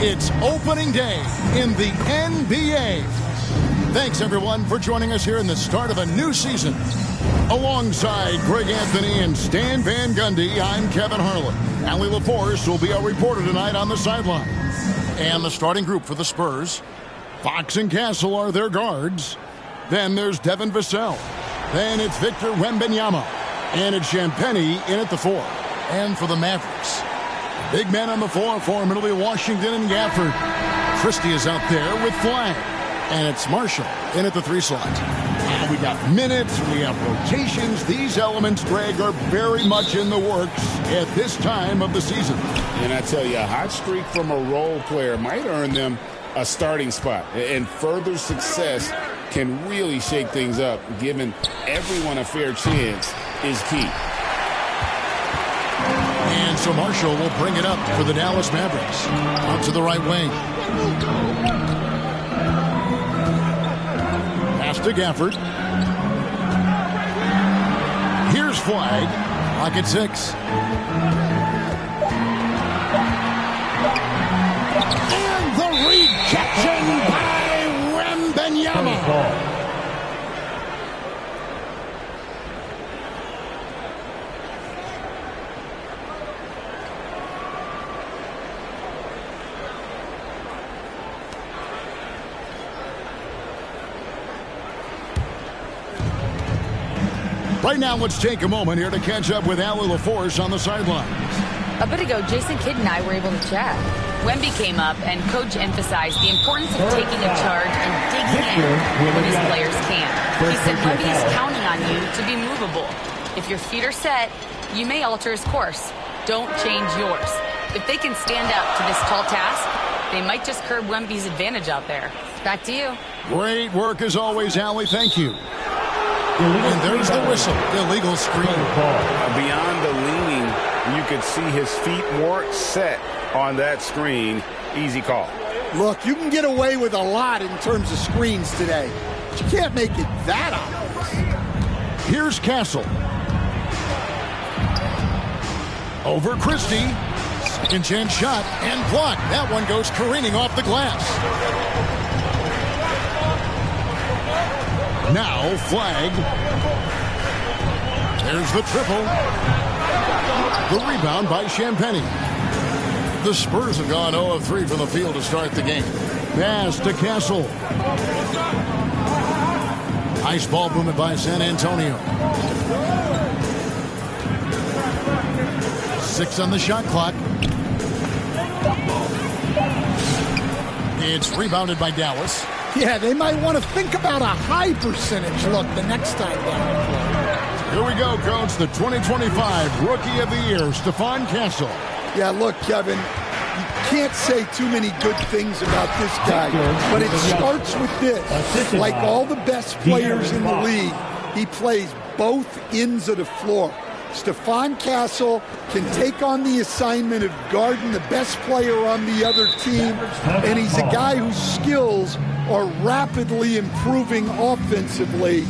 It's opening day in the NBA. Thanks, everyone, for joining us here in the start of a new season. Alongside Greg Anthony and Stan Van Gundy, I'm Kevin Harlan. Allie LaForce will be our reporter tonight on the sideline. And the starting group for the Spurs, Fox and Castle are their guards. Then there's Devin Vassell. Then it's Victor Wembanyama. And it's Champagnie in at the 4. And for the Mavericks, big men on the floor for him, it'll be Washington and Gafford. Christie is out there with Flag. And it's Marshall in at the 3 slot. And we got minutes, we have rotations. These elements, Greg, are very much in the works at this time of the season. And I tell you, a hot streak from a role player might earn them a starting spot. And further success can really shake things up. Giving everyone a fair chance is key. And so Marshall will bring it up for the Dallas Mavericks. Out to the right wing. Pass to Gafford. Here's Flag. Clock at 6. And the rejection by Wembanyama. Right now, let's take a moment here to catch up with Allie LaForce on the sidelines. A bit ago, Jason Kidd and I were able to chat. Wemby came up, and Coach emphasized the importance of taking a charge and digging in when his players can. He said Wemby is counting on you to be movable. If your feet are set, you may alter his course. Don't change yours. If they can stand up to this tall task, they might just curb Wemby's advantage out there. Back to you. Great work as always, Allie. Thank you. And there's the whistle. Illegal screen. Beyond the leaning, you could see his feet weren't set on that screen. Easy call. Look, you can get away with a lot in terms of screens today, but you can't make it that obvious. Here's Castle. Over Christie. Second chance shot and blocked. That one goes careening off the glass. Now Flag. There's the triple. The rebound by Champagnie. The Spurs have gone 0 of 3 from the field to start the game. Pass to Castle. Nice ball movement by San Antonio. 6 on the shot clock. It's rebounded by Dallas. Yeah, they might want to think about a high percentage look the next time down. Here we go, Coach. The 2025 Rookie of the Year, Stephon Castle. Yeah, look, Kevin, you can't say too many good things about this guy, but it starts with this. Like all the best players in the league, he plays both ends of the floor. Stephon Castle can take on the assignment of guarding the best player on the other team, and he's a guy whose skills are rapidly improving offensively.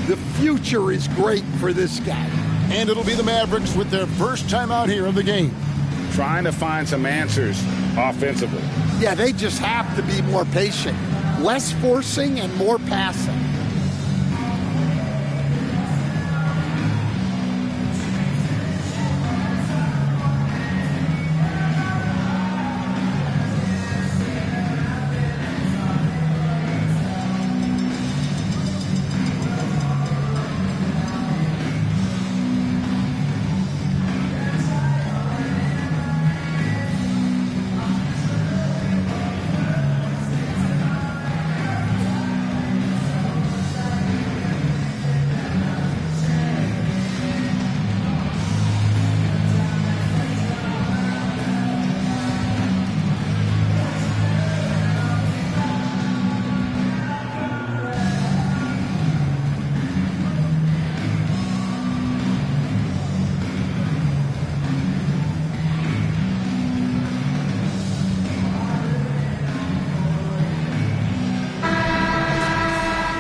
The future is great for this guy. And it'll be the Mavericks with their first time out here in the game. Trying to find some answers offensively. Yeah, they just have to be more patient. Less forcing and more passing.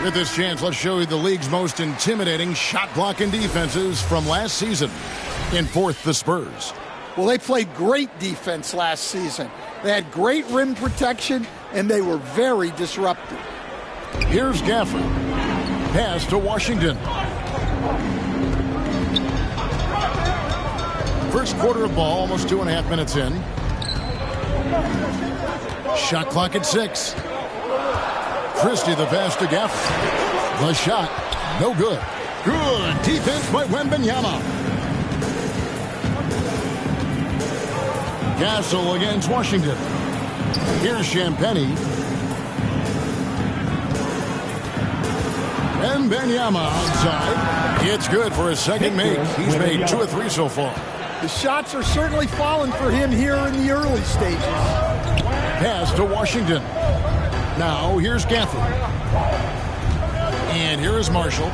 With this chance, let's show you the league's most intimidating shot-blocking defenses from last season. In fourth, the Spurs. Well, they played great defense last season. They had great rim protection, and they were very disruptive. Here's Gafford. Pass to Washington. First quarter of ball, almost 2.5 minutes in. Shot clock at 6. Christie the pass to Gafford. The shot, no good. Good defense by Wembanyama. Gasol against Washington. Here's Champagnie. Wembanyama outside. It's good for his second make. He's made 2 of 3 so far. The shots are certainly falling for him here in the early stages. Pass to Washington. Now here's Gafford. And here is Marshall.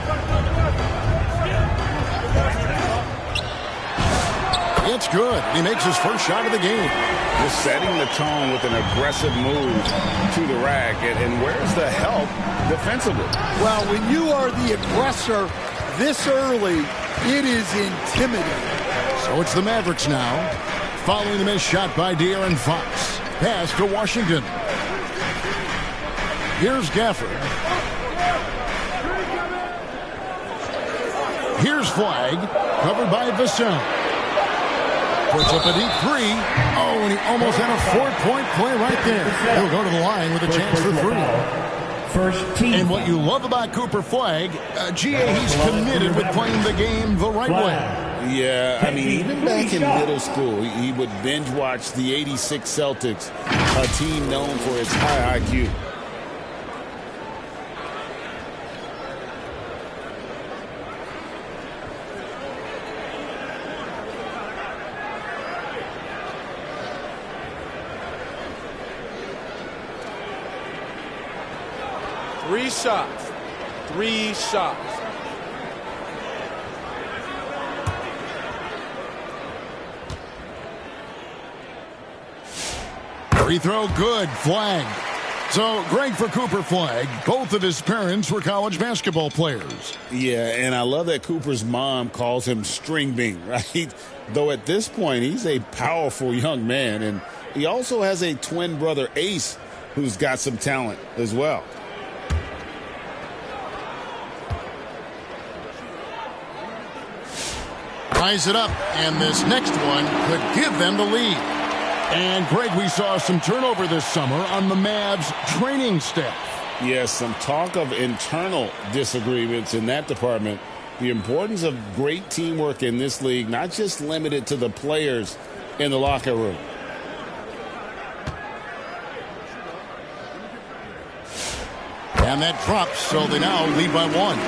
It's good. He makes his first shot of the game. Just setting the tone with an aggressive move to the rack. And where's the help defensively? Well, when you are the aggressor this early, it is intimidating. So it's the Mavericks now. Following the missed shot by De'Aaron Fox. Pass to Washington. Here's Gafford. Here's Flag. Covered by Vassell. Puts up a deep 3. Oh, and he almost had a 4-point play right there. He'll go to the line with a chance for 3. First team. And what you love about Cooper Flag, GA, he's committed with playing the game the right way. Yeah, I mean, even back in middle school, he would binge watch the '86 Celtics, a team known for its high IQ. Three shots. Free throw good. Flag. So, Greg, for Cooper Flag, both of his parents were college basketball players. Yeah, and I love that Cooper's mom calls him String Bean, right? Though at this point, he's a powerful young man, and he also has a twin brother, Ace, who's got some talent as well. Ties it up, and this next one could give them the lead. And, Greg, we saw some turnover this summer on the Mavs training staff. Yes, some talk of internal disagreements in that department. The importance of great teamwork in this league, not just limited to the players in the locker room. And that drops, so they now lead by 1.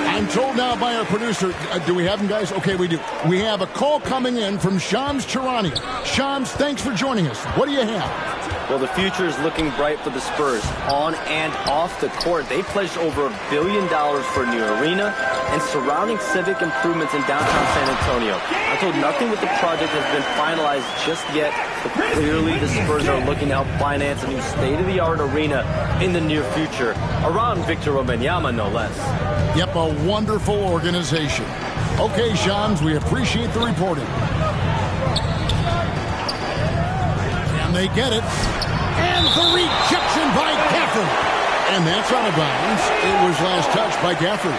I'm told now by our producer, do we have him, guys? Okay, we do. We have a call coming in from Shams Charania. Shams, thanks for joining us. What do you have? Well, the future is looking bright for the Spurs. On and off the court, they pledged over $1 billion for a new arena and surrounding civic improvements in downtown San Antonio. I'm told nothing with the project has been finalized just yet, but clearly the Spurs are looking to help finance a new state-of-the-art arena in the near future, around Victor Wembanyama, no less. Yep, a wonderful organization. Okay, Shams, we appreciate the reporting. And they get it. And the rejection by Gafford. And that's out of bounds. It was last touched by Gafford.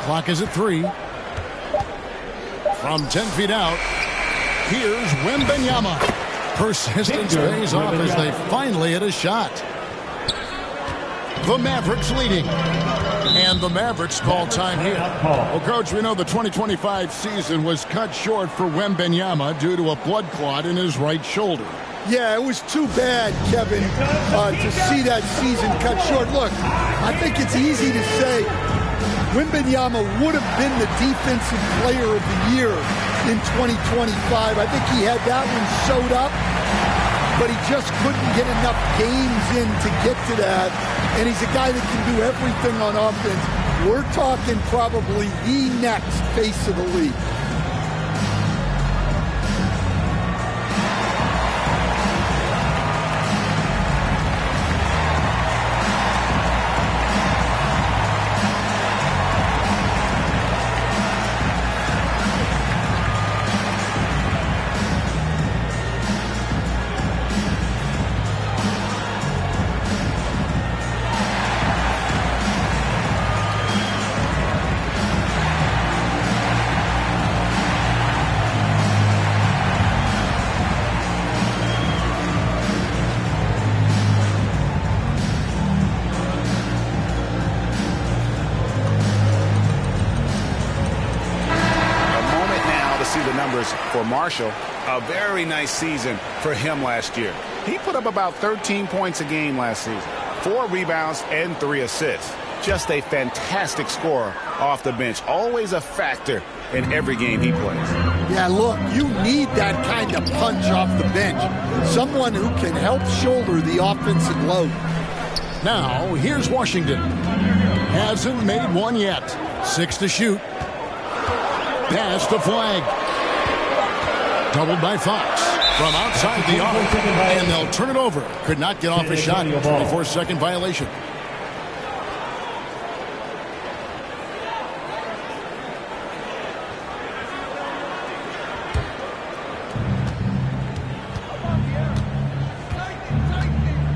Clock is at 3. From 10 feet out, here's Wembanyama. Persistence pays off as they finally hit a shot. The Mavericks leading. And the Mavericks call time here. Well, Coach, we know the 2025 season was cut short for Wembanyama due to a blood clot in his right shoulder. Yeah, it was too bad, Kevin, to see that season cut short. Look, I think it's easy to say Wembanyama would have been the defensive player of the year in 2025. I think he had that one sewed up, but he just couldn't get enough games in to get to that. And he's a guy that can do everything on offense. We're talking probably the next face of the league. for Marshall, a very nice season for him last year. He put up about 13 points a game last season, 4 rebounds and 3 assists. Just a fantastic scorer off the bench. Always a factor in every game he plays. Yeah, look, you need that kind of punch off the bench. Someone who can help shoulder the offensive load. Now, here's Washington. Hasn't made one yet. 6 to shoot. Pass to Flag. Doubled by Fox. From outside the arc. And they'll turn it over. Could not get off a shot. 24-second violation.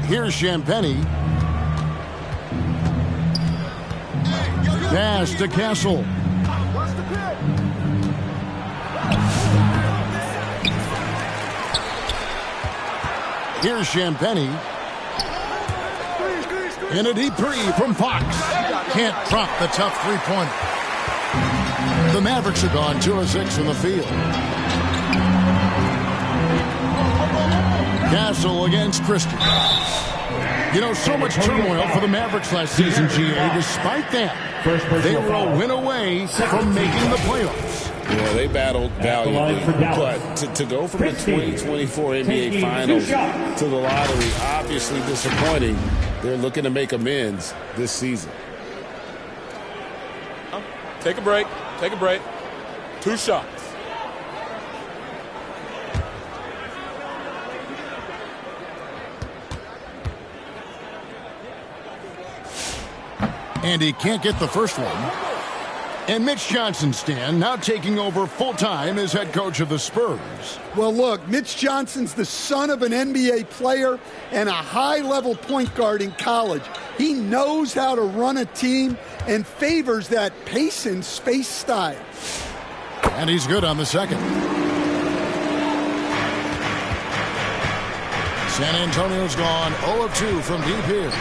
Here's Champagny. Pass to Castle. Here's Champagny. In a deep three from Fox. Can't prop the tough three-pointer. The Mavericks are gone 2 of 6 in the field. Castle against Christie. You know, so much turmoil for the Mavericks last season, GA. Despite that, they were a win away from making the playoffs. Yeah, they battled valiantly. But to go from the 2024 NBA Finals to the lottery, obviously disappointing. They're looking to make amends this season. Take a break. Take a break. 2 shots. And he can't get the first one. And Mitch Johnson, Stan, now taking over full-time as head coach of the Spurs. Well, look, Mitch Johnson's the son of an NBA player and a high-level point guard in college. He knows how to run a team and favors that pace and space style. And he's good on the second. San Antonio's gone 0 of 2 from deep here.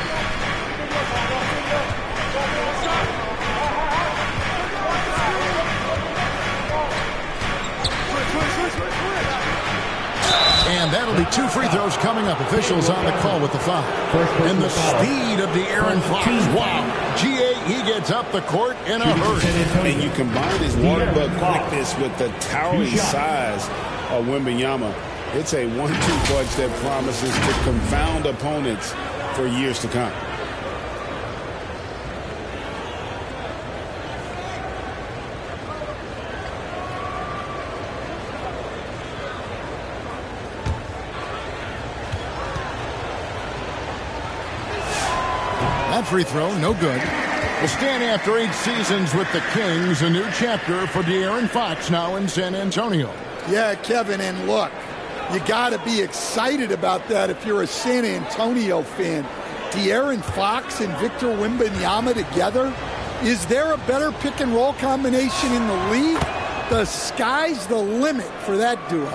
And that'll be 2 free throws coming up. Officials on the call with the foul. And the speed of De'Aaron Fox. Wow. GA, he gets up the court in a hurry. And you combine his water bug quickness with the towering size of Wembanyama. It's a 1-2 punch that promises to confound opponents for years to come. That free throw, no good. We'll stand after 8 seasons with the Kings. A new chapter for De'Aaron Fox now in San Antonio. Yeah, Kevin, and look, you got to be excited about that if you're a San Antonio fan. De'Aaron Fox and Victor Wembanyama together? Is there a better pick-and-roll combination in the league? The sky's the limit for that duo.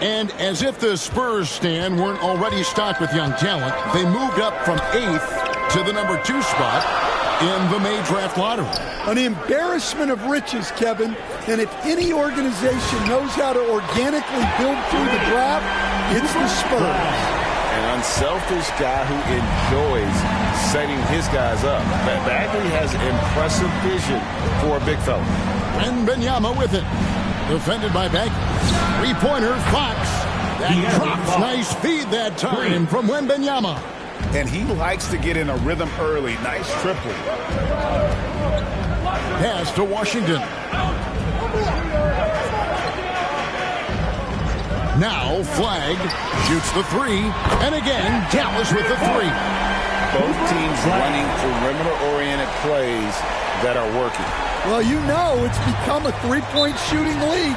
And as if the Spurs, Stan, weren't already stocked with young talent, they moved up from 8th to the number 2 spot in the May draft lottery. An embarrassment of riches, Kevin. And if any organization knows how to organically build through the draft, it's the Spurs. An unselfish guy who enjoys setting his guys up. Bagley has impressive vision for a big fella. And Wembanyama with it. Defended by Bagley. 3-pointer, Fox. That drops. Nice feed that time from Wembanyama. And he likes to get in a rhythm early. Nice triple. Pass to Washington. Now Flag shoots the 3. And again, Dallas with the 3. Both teams running perimeter-oriented plays that are working. Well, you know it's become a 3-point shooting league.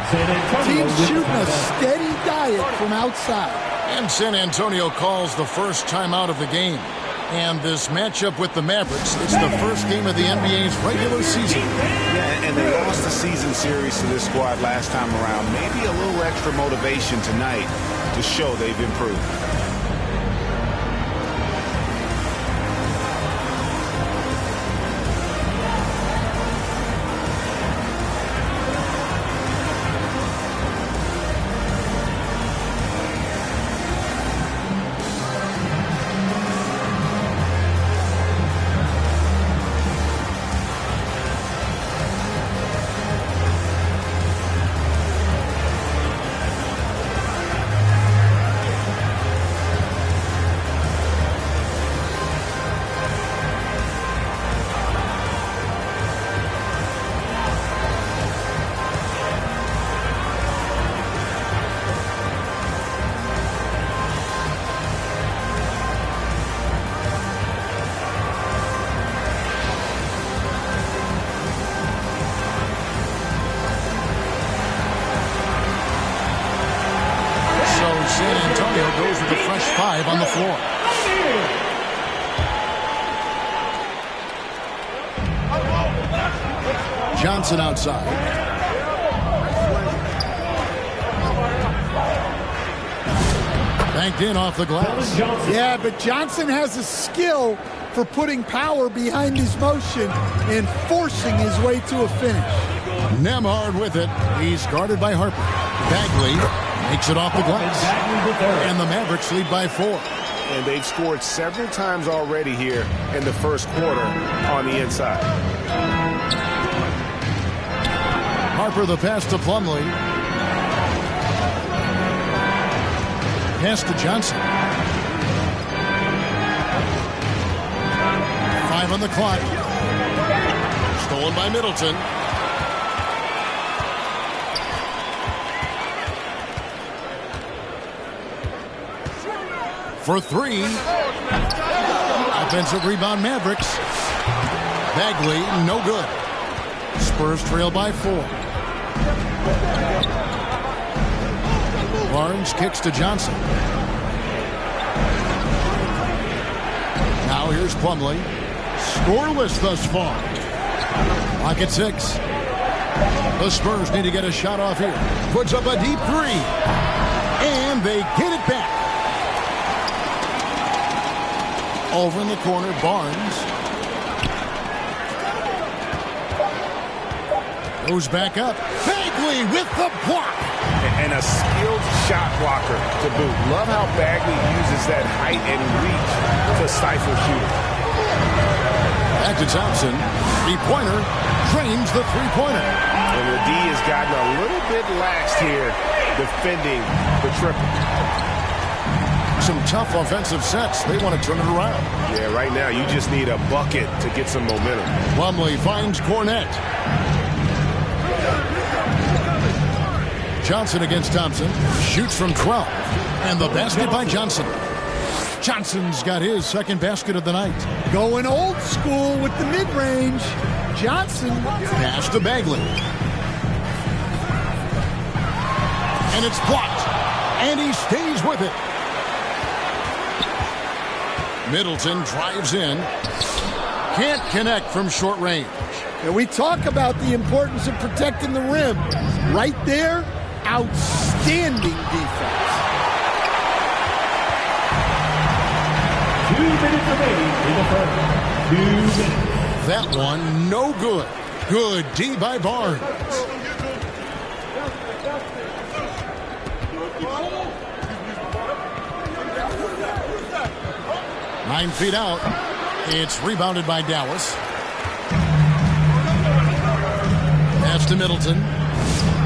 Teams shooting a steady diet from outside. And San Antonio calls the first timeout of the game. And this matchup with the Mavericks, it's the first game of the NBA's regular season. Yeah, and they lost the season series to this squad last time around. Maybe a little extra motivation tonight to show they've improved. 5 on the floor. Johnson outside. Banked in off the glass. Yeah, but Johnson has a skill for putting power behind his motion and forcing his way to a finish. Nembhard with it. He's guarded by Harper. Bagley makes it off the glass. And the Mavericks lead by 4. And they've scored several times already here in the first quarter on the inside. Harper the pass to Plumlee. Pass to Johnson. 5 on the clock. Stolen by Middleton. For 3. Offensive rebound Mavericks. Bagley, no good. Spurs trail by 4. Barnes kicks to Johnson. Now here's Plumlee. Scoreless thus far. Lock at 6. The Spurs need to get a shot off here. Puts up a deep 3. And they get it back. Over in the corner, Barnes. Goes back up. Bagley with the block. And a skilled shot blocker to boot. Love how Bagley uses that height and reach to stifle shooters. Back to Thompson. Three-pointer. Drains the three-pointer. And the D has gotten a little bit lax here defending the triple. Some tough offensive sets. They want to turn it around. Yeah, right now you just need a bucket to get some momentum. Plumlee finds Cornette. Johnson against Thompson. Shoots from 12. And the basket by Johnson. Johnson's got his second basket of the night. Going old school with the mid-range. Johnson. Pass to Bagley. And it's blocked. And he stays with it. Middleton drives in. Can't connect from short range. And we talk about the importance of protecting the rim. Right there, outstanding defense. 2 minutes remaining in the first. 2 minutes. That one, no good. Good D by Barnes. Nine feet out. It's rebounded by Dallas. Pass to Middleton.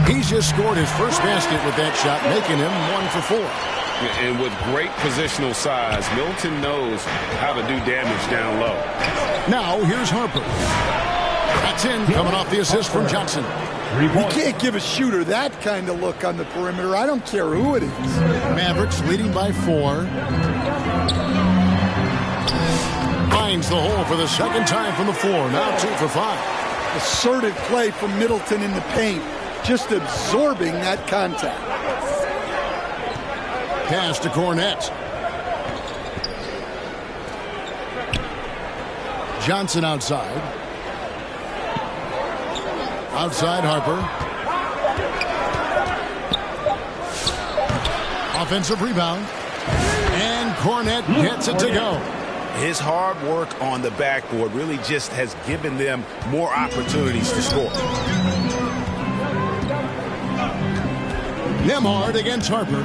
He's just scored his first basket with that shot, making him 1 for 4. And with great positional size, Middleton knows how to do damage down low. Now here's Harper. That's in, coming off the assist from Johnson. You can't give a shooter that kind of look on the perimeter. I don't care who it is. Mavericks leading by 4. Finds the hole for the second time from the floor. Now 2 for 5. Assertive play from Middleton in the paint. Just absorbing that contact. Pass to Cornette. Johnson outside. Outside Harper. Offensive rebound. And Cornette gets it to go. His hard work on the backboard really just has given them more opportunities to score. Nembhard against Harper.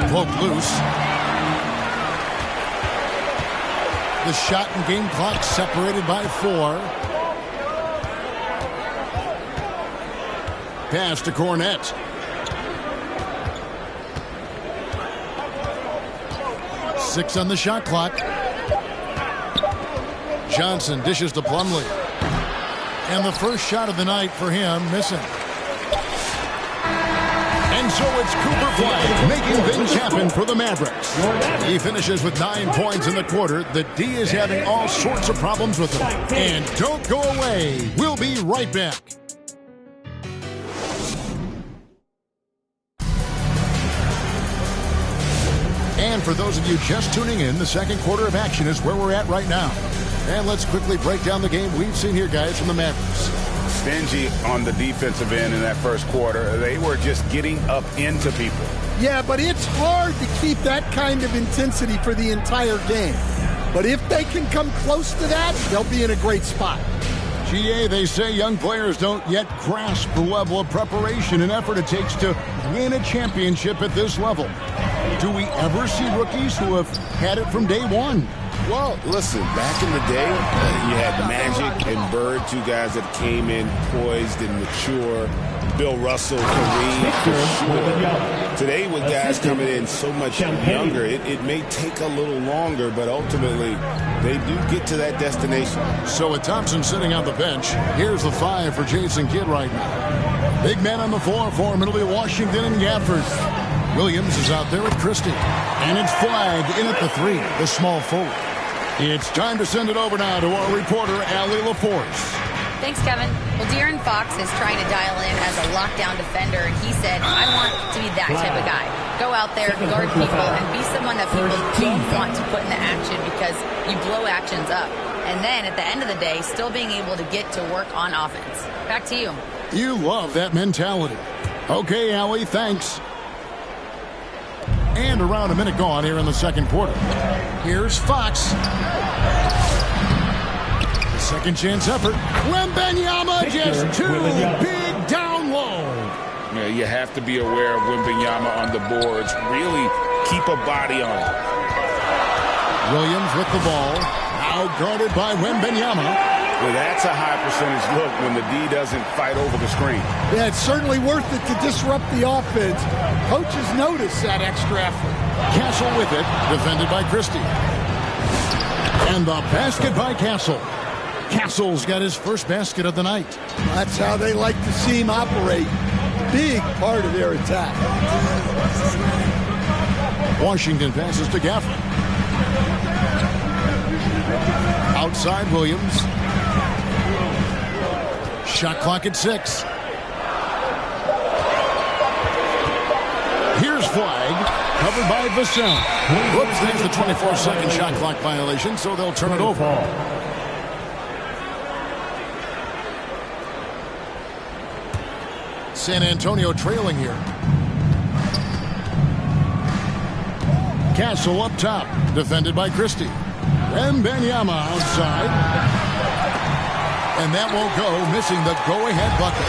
Poke loose. The shot and game clock separated by 4. Pass to Cornette. Six on the shot clock. Johnson dishes to Plumlee. And the first shot of the night for him missing. And so it's Cooper Flag making things happen for the Mavericks. He finishes with 9 points in the quarter. The D is having all sorts of problems with him. And don't go away. We'll be right back. And for those of you just tuning in, the second quarter of action is where we're at right now. And let's quickly break down the game we've seen here, guys, from the Mavericks. Stingy on the defensive end in that first quarter. They were just getting up into people. Yeah, but it's hard to keep that kind of intensity for the entire game. But if they can come close to that, they'll be in a great spot. GA, they say young players don't yet grasp the level of preparation and effort it takes to win a championship at this level. Do we ever see rookies who have had it from day one? Well, listen, back in the day, you had Magic and Bird, two guys that came in poised and mature. Bill Russell, Kareem, for sure. Today, with guys coming in so much younger, it may take a little longer, but ultimately, they do get to that destination. So with Thompson sitting on the bench, here's the 5 for Jason Kidd right now. Big man on the floor for him. It'll be Washington and Gafford. Williams is out there with Christie. And it's Flag in at the 3, the small forward. It's time to send it over now to our reporter, Allie LaForce. Thanks, Kevin. Well, De'Aaron Fox is trying to dial in as a lockdown defender, and he said, I want to be that type of guy. Go out there, guard people, and be someone that people don't want to put into action because you blow actions up. And then, at the end of the day, still being able to get to work on offense. Back to you. You love that mentality. Okay, Allie, thanks. And around a minute gone here in the second quarter. Here's Fox. Second chance effort. Wembanyama just too big down low. Yeah, you have to be aware of Wembanyama on the boards. Really keep a body on it. Williams with the ball. Now guarded by Wembanyama. Well, that's a high percentage look when the D doesn't fight over the screen. Yeah, it's certainly worth it to disrupt the offense. Coaches notice that extra effort. Castle with it. Defended by Christie. And the basket by Castle. Castle's got his first basket of the night. That's how they like to see him operate. Big part of their attack. Washington passes to Gafford. Outside Williams. Shot clock at 6. Here's Flag. Covered by Vassell. Whoops, there's the 24-second shot clock violation, so they'll turn it over. San Antonio trailing here. Castle up top, defended by Christie. Wembanyama outside. And that won't go, missing the go-ahead bucket.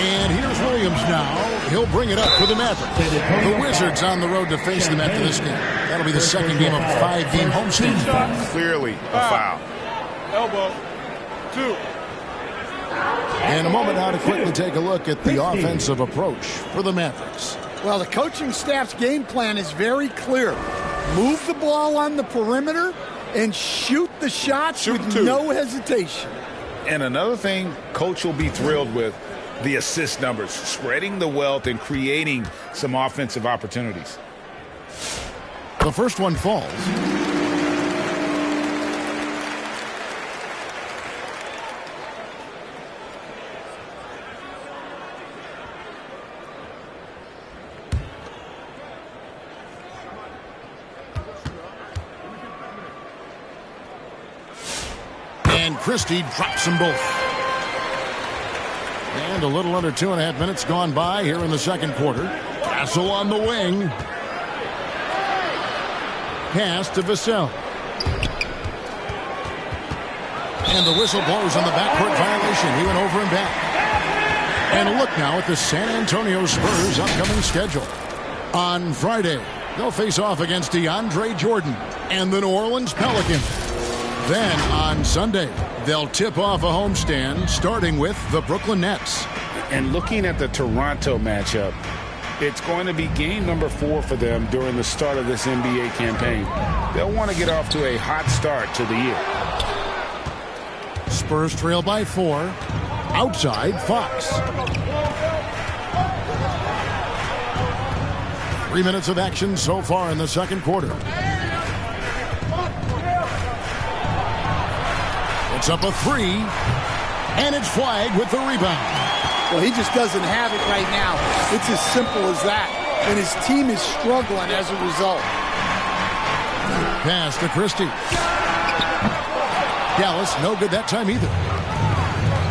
And here's Williams now. He'll bring it up for the Mavericks. The Wizards on the road to face them after this game. That'll be the second game of a 5-game homestand. Clearly a foul. Elbow. 2. And a moment now to quickly take a look at the offensive approach for the Mavericks. Well, the coaching staff's game plan is very clear. Move the ball on the perimeter and shoot the shots with no hesitation. And another thing Coach will be thrilled with, the assist numbers, spreading the wealth and creating some offensive opportunities. The first one falls. And Christie drops them both. And a little under 2.5 minutes gone by here in the second quarter. Castle on the wing. Pass to Vassell. And the whistle blows on the backcourt violation. He went over and back. And a look now at the San Antonio Spurs' upcoming schedule. On Friday, they'll face off against DeAndre Jordan and the New Orleans Pelicans. Then on Sunday, they'll tip off a homestand starting with the Brooklyn Nets. And looking at the Toronto matchup, it's going to be game number 4 for them during the start of this NBA campaign. They'll want to get off to a hot start to the year. Spurs trail by 4. Outside, Fox. 3 minutes of action so far in the second quarter. It's up a 3, and it's Flag with the rebound. Well, he just doesn't have it right now. It's as simple as that, and his team is struggling as a result. Pass to Christie. Dallas, no good that time either.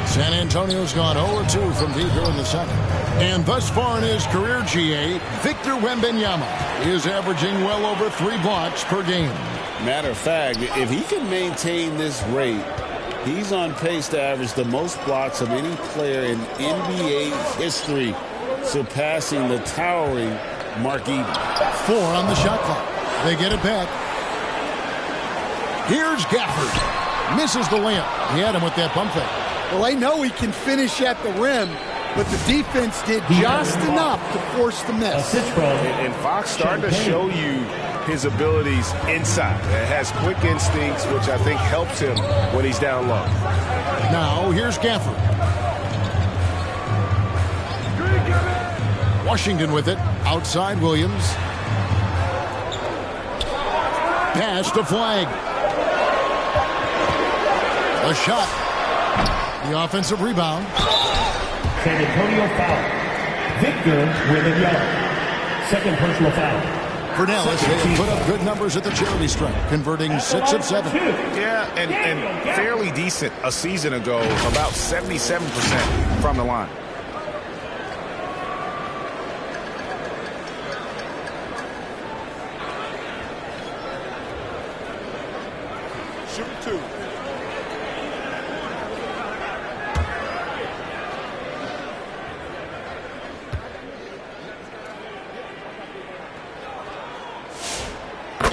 San Antonio's gone 0-2 from deep here in the second. And thus far in his career, GA, Victor Wembanyama is averaging well over 3 blocks per game. Matter of fact, if he can maintain this rate, he's on pace to average the most blocks of any player in NBA history, surpassing the towering Mark Eaton. 4 on the shot clock. They get it back. Here's Gafford. Misses the layup. He had him with that pump fake. Well, I know he can finish at the rim, but the defense did just enough to force the miss. And Fox starting to show you his abilities inside. It has quick instincts, which I think helps him when he's down low. Now, here's Gafford. Washington with it. Outside Williams. Pass to Flag. A shot. The offensive rebound. San Antonio foul. Victor Wembanyama. Second personal foul. For Dallas, they have put up good numbers at the charity stripe, converting 6 of 7. Yeah, and fairly decent a season ago, about 77% from the line. Shoot 2.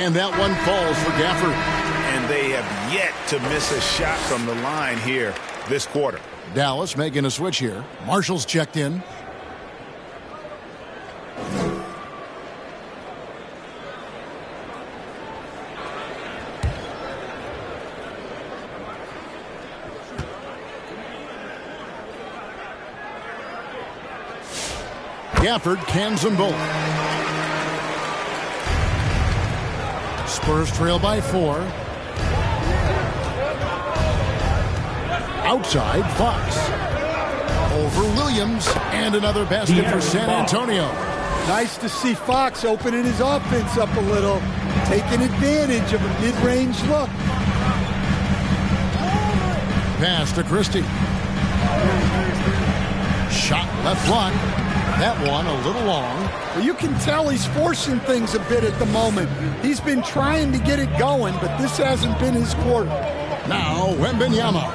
And that one falls for Gafford. And they have yet to miss a shot from the line here this quarter. Dallas making a switch here. Marshall's checked in. Gafford cans them both. Spurs trail by 4. Outside, Fox. Over Williams, and another basket for San Antonio. Nice to see Fox opening his offense up a little, taking advantage of a mid-range look. Pass to Christie. Shot left block. That one a little long. Well, you can tell he's forcing things a bit at the moment. He's been trying to get it going, but this hasn't been his quarter. Now, Wembanyama.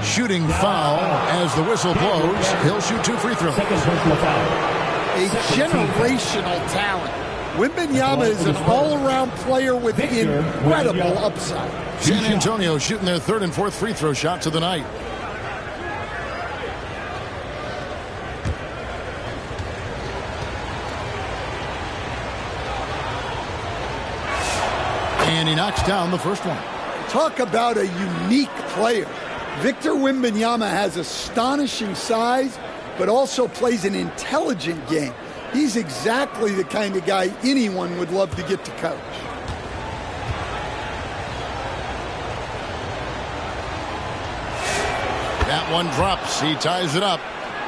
Shooting foul as the whistle blows. He'll shoot 2 free throws. Second personal foul. A generational talent. Wembanyama is an all-around player with incredible upside. San Antonio shooting their 3rd and 4th free throw shots of the night. And he knocks down the first one. Talk about a unique player. Victor Wembanyama has astonishing size, but also plays an intelligent game. He's exactly the kind of guy anyone would love to get to coach. That one drops. He ties it up.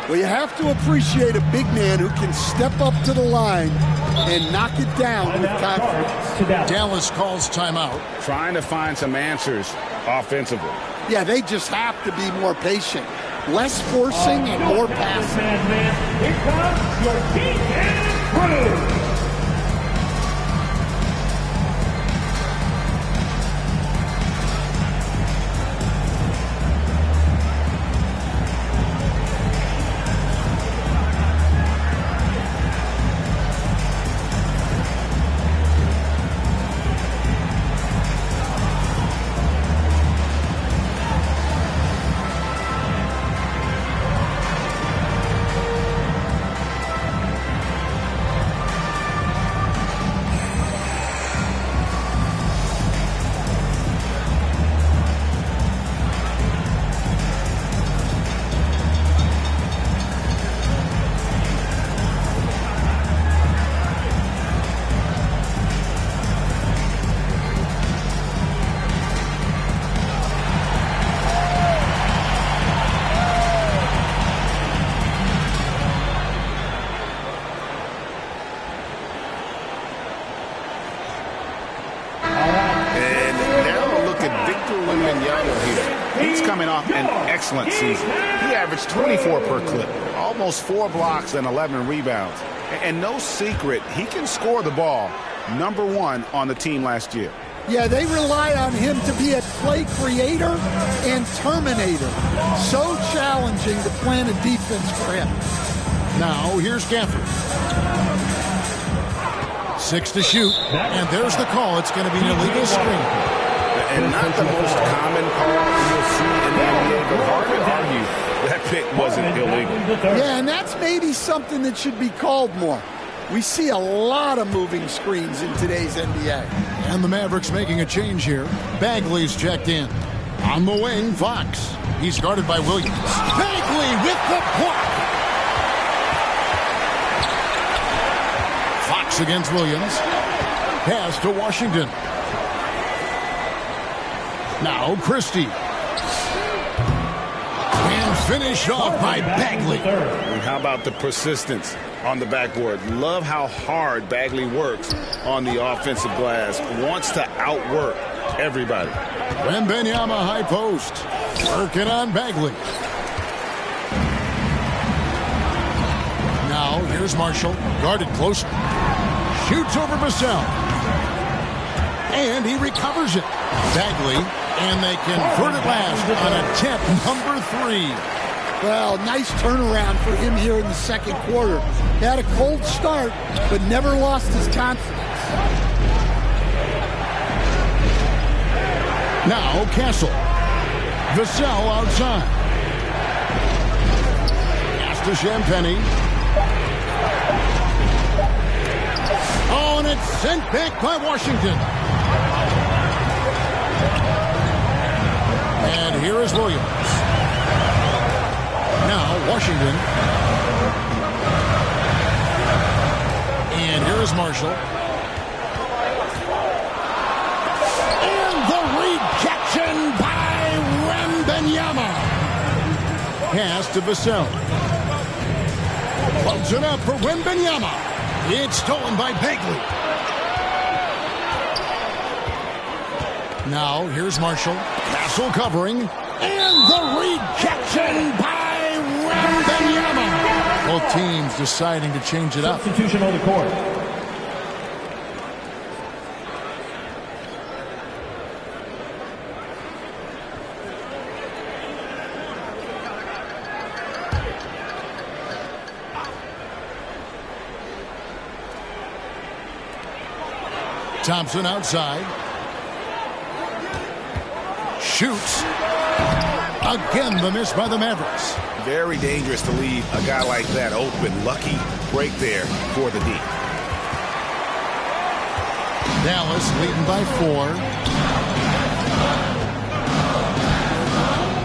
Well, you have to appreciate a big man who can step up to the line and knock it down with confidence. Dallas calls timeout. Trying to find some answers offensively. Yeah, they just have to be more patient. Less forcing and more passing. Here comes your weekend crew. Wembanyama here. He's coming off an excellent season. He averaged 24 per clip, almost 4 blocks and 11 rebounds. And no secret, he can score the ball. #1 on the team last year. Yeah, they rely on him to be a play creator and terminator. So challenging to plan a defense for him. Now, here's Gafford. 6 to shoot, and there's the call. It's going to be an illegal screen. And not the most common call you'll see in the NBA, but hard to argue that pick wasn't illegal. Yeah, and that's maybe something that should be called more. We see a lot of moving screens in today's NBA. And the Mavericks making a change here. Bagley's checked in. On the wing, Fox. He's guarded by Williams. Bagley with the block. Fox against Williams. Pass to Washington. Now Christie. And finished off by Bagley. And how about the persistence on the backboard? Love how hard Bagley works on the offensive glass. Wants to outwork everybody. Wembanyama high post. Working on Bagley. Now here's Marshall. Guarded closely. Shoots over Vassell. And he recovers it. Bagley. And they convert it last on attempt #3. Well, nice turnaround for him here in the second quarter. Had a cold start, but never lost his confidence. Now Castle. Vassell outside. Pass to Champagny. Oh, and it's sent back by Washington. And here is Williams. Now Washington. And here is Marshall. And the rejection by Wembanyama. Pass to Vassell. Close it up for Wembanyama. It's stolen by Bagley. Now here's Marshall. Vassell covering. And the rejection by Wembanyama. Both teams deciding to change it up. Substitution on the court. Thompson outside. Shoots. Again, the miss by the Mavericks. Very dangerous to leave a guy like that open. Lucky break there for the D. Dallas leading by 4.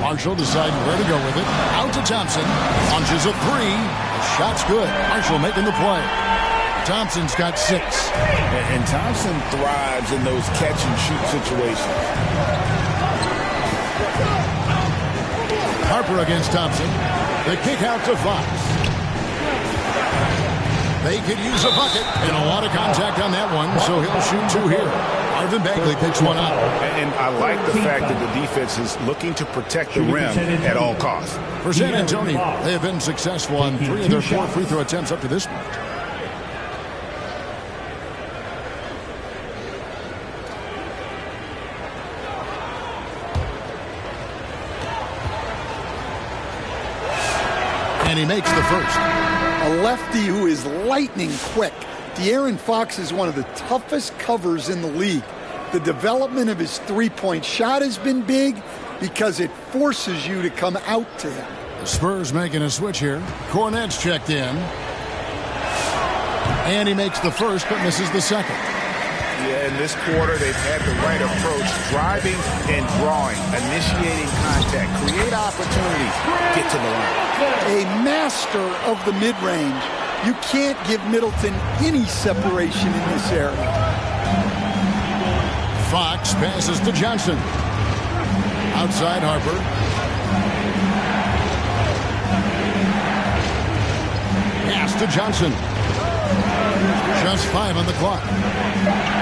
Marshall deciding where to go with it. Out to Thompson. Launches a 3. The shot's good. Marshall making the play. Thompson's got 6. And Thompson thrives in those catch-and-shoot situations. Harper against Thompson. The kick out to Fox. They could use a bucket and a lot of contact on that one, so he'll shoot 2 here. Marvin Bagley picks one up. And I like the fact that the defense is looking to protect the rim at all costs. For San Antonio, they have been successful on 3 of their 4 free throw attempts up to this point. And he makes the first. A lefty who is lightning quick. De'Aaron Fox is one of the toughest covers in the league. The development of his three-point shot has been big because it forces you to come out to him. The Spurs making a switch here. Cornette's checked in. And he makes the first but misses the second. Yeah, in this quarter, they've had the right approach, driving and drawing, initiating contact, create opportunities, get to the line. A master of the mid-range. You can't give Middleton any separation in this area. Fox passes to Johnson. Outside Harper. Pass to Johnson. Just 5 on the clock.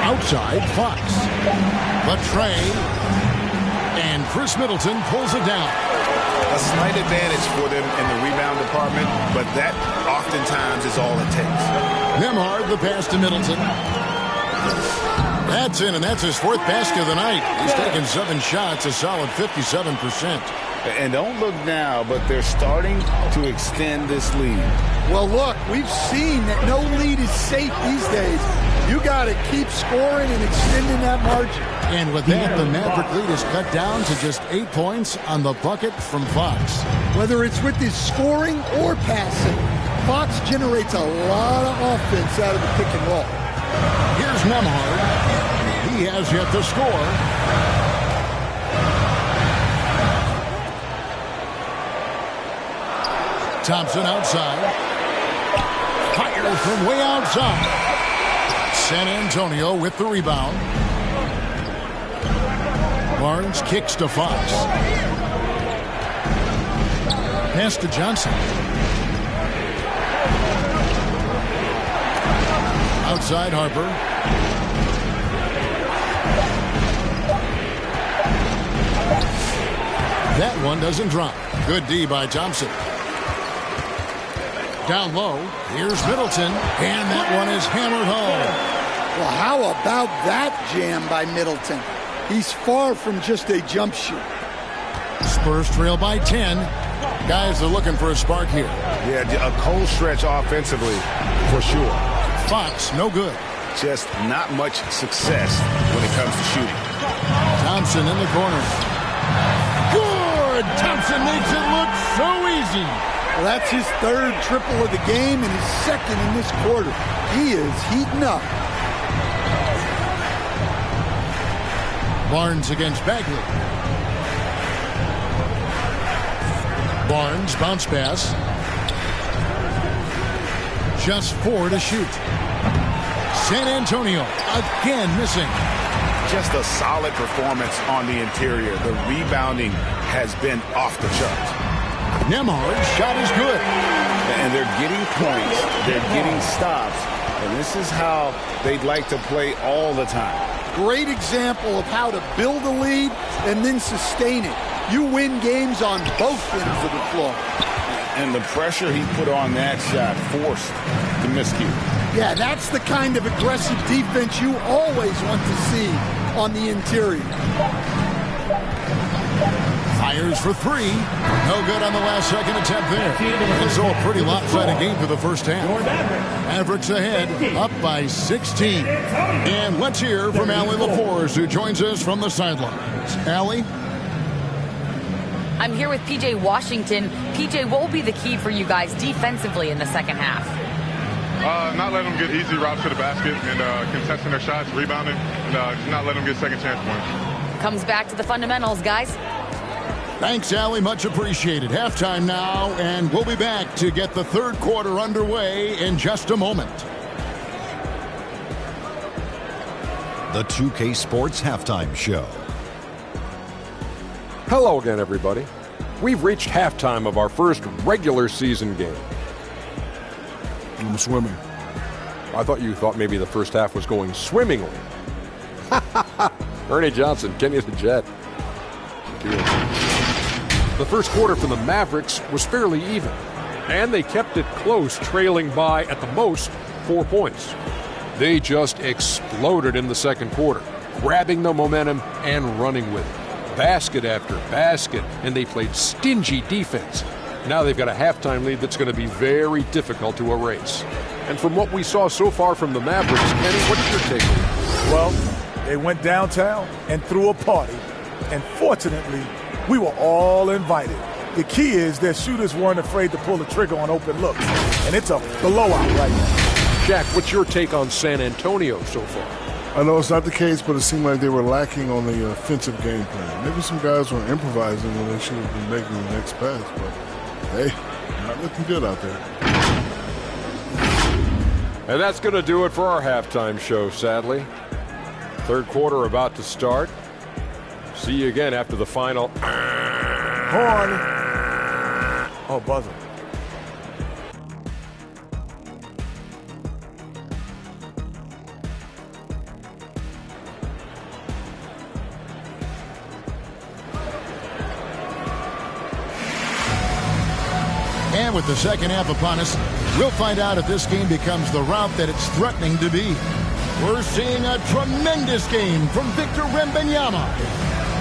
Outside Fox. The tray. And Chris Middleton pulls it down. A slight advantage for them in the rebound department, but that oftentimes is all it takes. Nembhard, the pass to Middleton. That's in, and that's his 4th basket of the night. He's taken 7 shots, a solid 57%. And don't look now, but they're starting to extend this lead. Well, look, we've seen that no lead is safe these days. You got to keep scoring and extending that margin. And with that, the Maverick lead is cut down to just 8 points on the bucket from Fox. Whether it's with his scoring or passing, Fox generates a lot of offense out of the pick and roll. Here's Nembhard. He has yet to score. Thompson outside. Fires from way outside. San Antonio with the rebound. Barnes kicks to Fox. Pass to Johnson. Outside Harper. That one doesn't drop. Good D by Thompson. Down low, here's Middleton, and that one is hammered home. Well, how about that jam by Middleton? He's far from just a jump shoot. Spurs trail by 10. Guys are looking for a spark here. Yeah, a cold stretch offensively, for sure. Fox, no good. Just not much success when it comes to shooting. Thompson in the corner. Good! Thompson makes it look so easy. Well, that's his 3rd triple of the game and his 2nd in this quarter. He is heating up. Barnes against Bagley. Barnes, bounce pass. Just 4 to shoot. San Antonio again missing. Just a solid performance on the interior. The rebounding has been off the charts. Nembhard's shot is good. And they're getting points. They're getting stops. And this is how they'd like to play all the time. Great example of how to build a lead and then sustain it. You win games on both ends of the floor. And the pressure he put on that shot forced the miscue. Yeah, that's the kind of aggressive defense you always want to see on the interior. Fires for 3. No good on the last second attempt there. And so a pretty lopsided game for the first half. Mavericks ahead, up by 16. And let's hear from Allie LaForce, who joins us from the sidelines. Allie? I'm here with P.J. Washington. P.J., what will be the key for you guys defensively in the second half? Not letting them get easy routes to the basket and contesting their shots, rebounding, and just not letting them get second chance points. Comes back to the fundamentals, guys. Thanks, Allie. Much appreciated. Halftime now, and we'll be back to get the 3rd quarter underway in just a moment. The 2K Sports Halftime Show. Hello again, everybody. We've reached halftime of our first regular season game. I'm swimming. I thought you thought maybe the first half was going swimmingly. Ernie Johnson, Kenny the Jet. The first quarter for the Mavericks was fairly even, and they kept it close, trailing by, at the most, 4 points. They just exploded in the second quarter, grabbing the momentum and running with it. Basket after basket, and they played stingy defense. Now they've got a halftime lead that's going to be very difficult to erase. And from what we saw so far from the Mavericks, Kenny, what's your take? Well, they went downtown and threw a party, and fortunately, we were all invited. The key is their shooters weren't afraid to pull the trigger on open looks, and it's a blowout right now. Shaq, what's your take on San Antonio so far? I know it's not the case, but it seemed like they were lacking on the offensive game plan. Maybe some guys were improvising when they should have been making the next pass, but hey, not looking good out there. And that's going to do it for our halftime show, sadly. 3rd quarter about to start. See you again after the final. Horn. Oh, buzzer. And with the second half upon us, we'll find out if this game becomes the rout that it's threatening to be. We're seeing a tremendous game from Victor Wembanyama.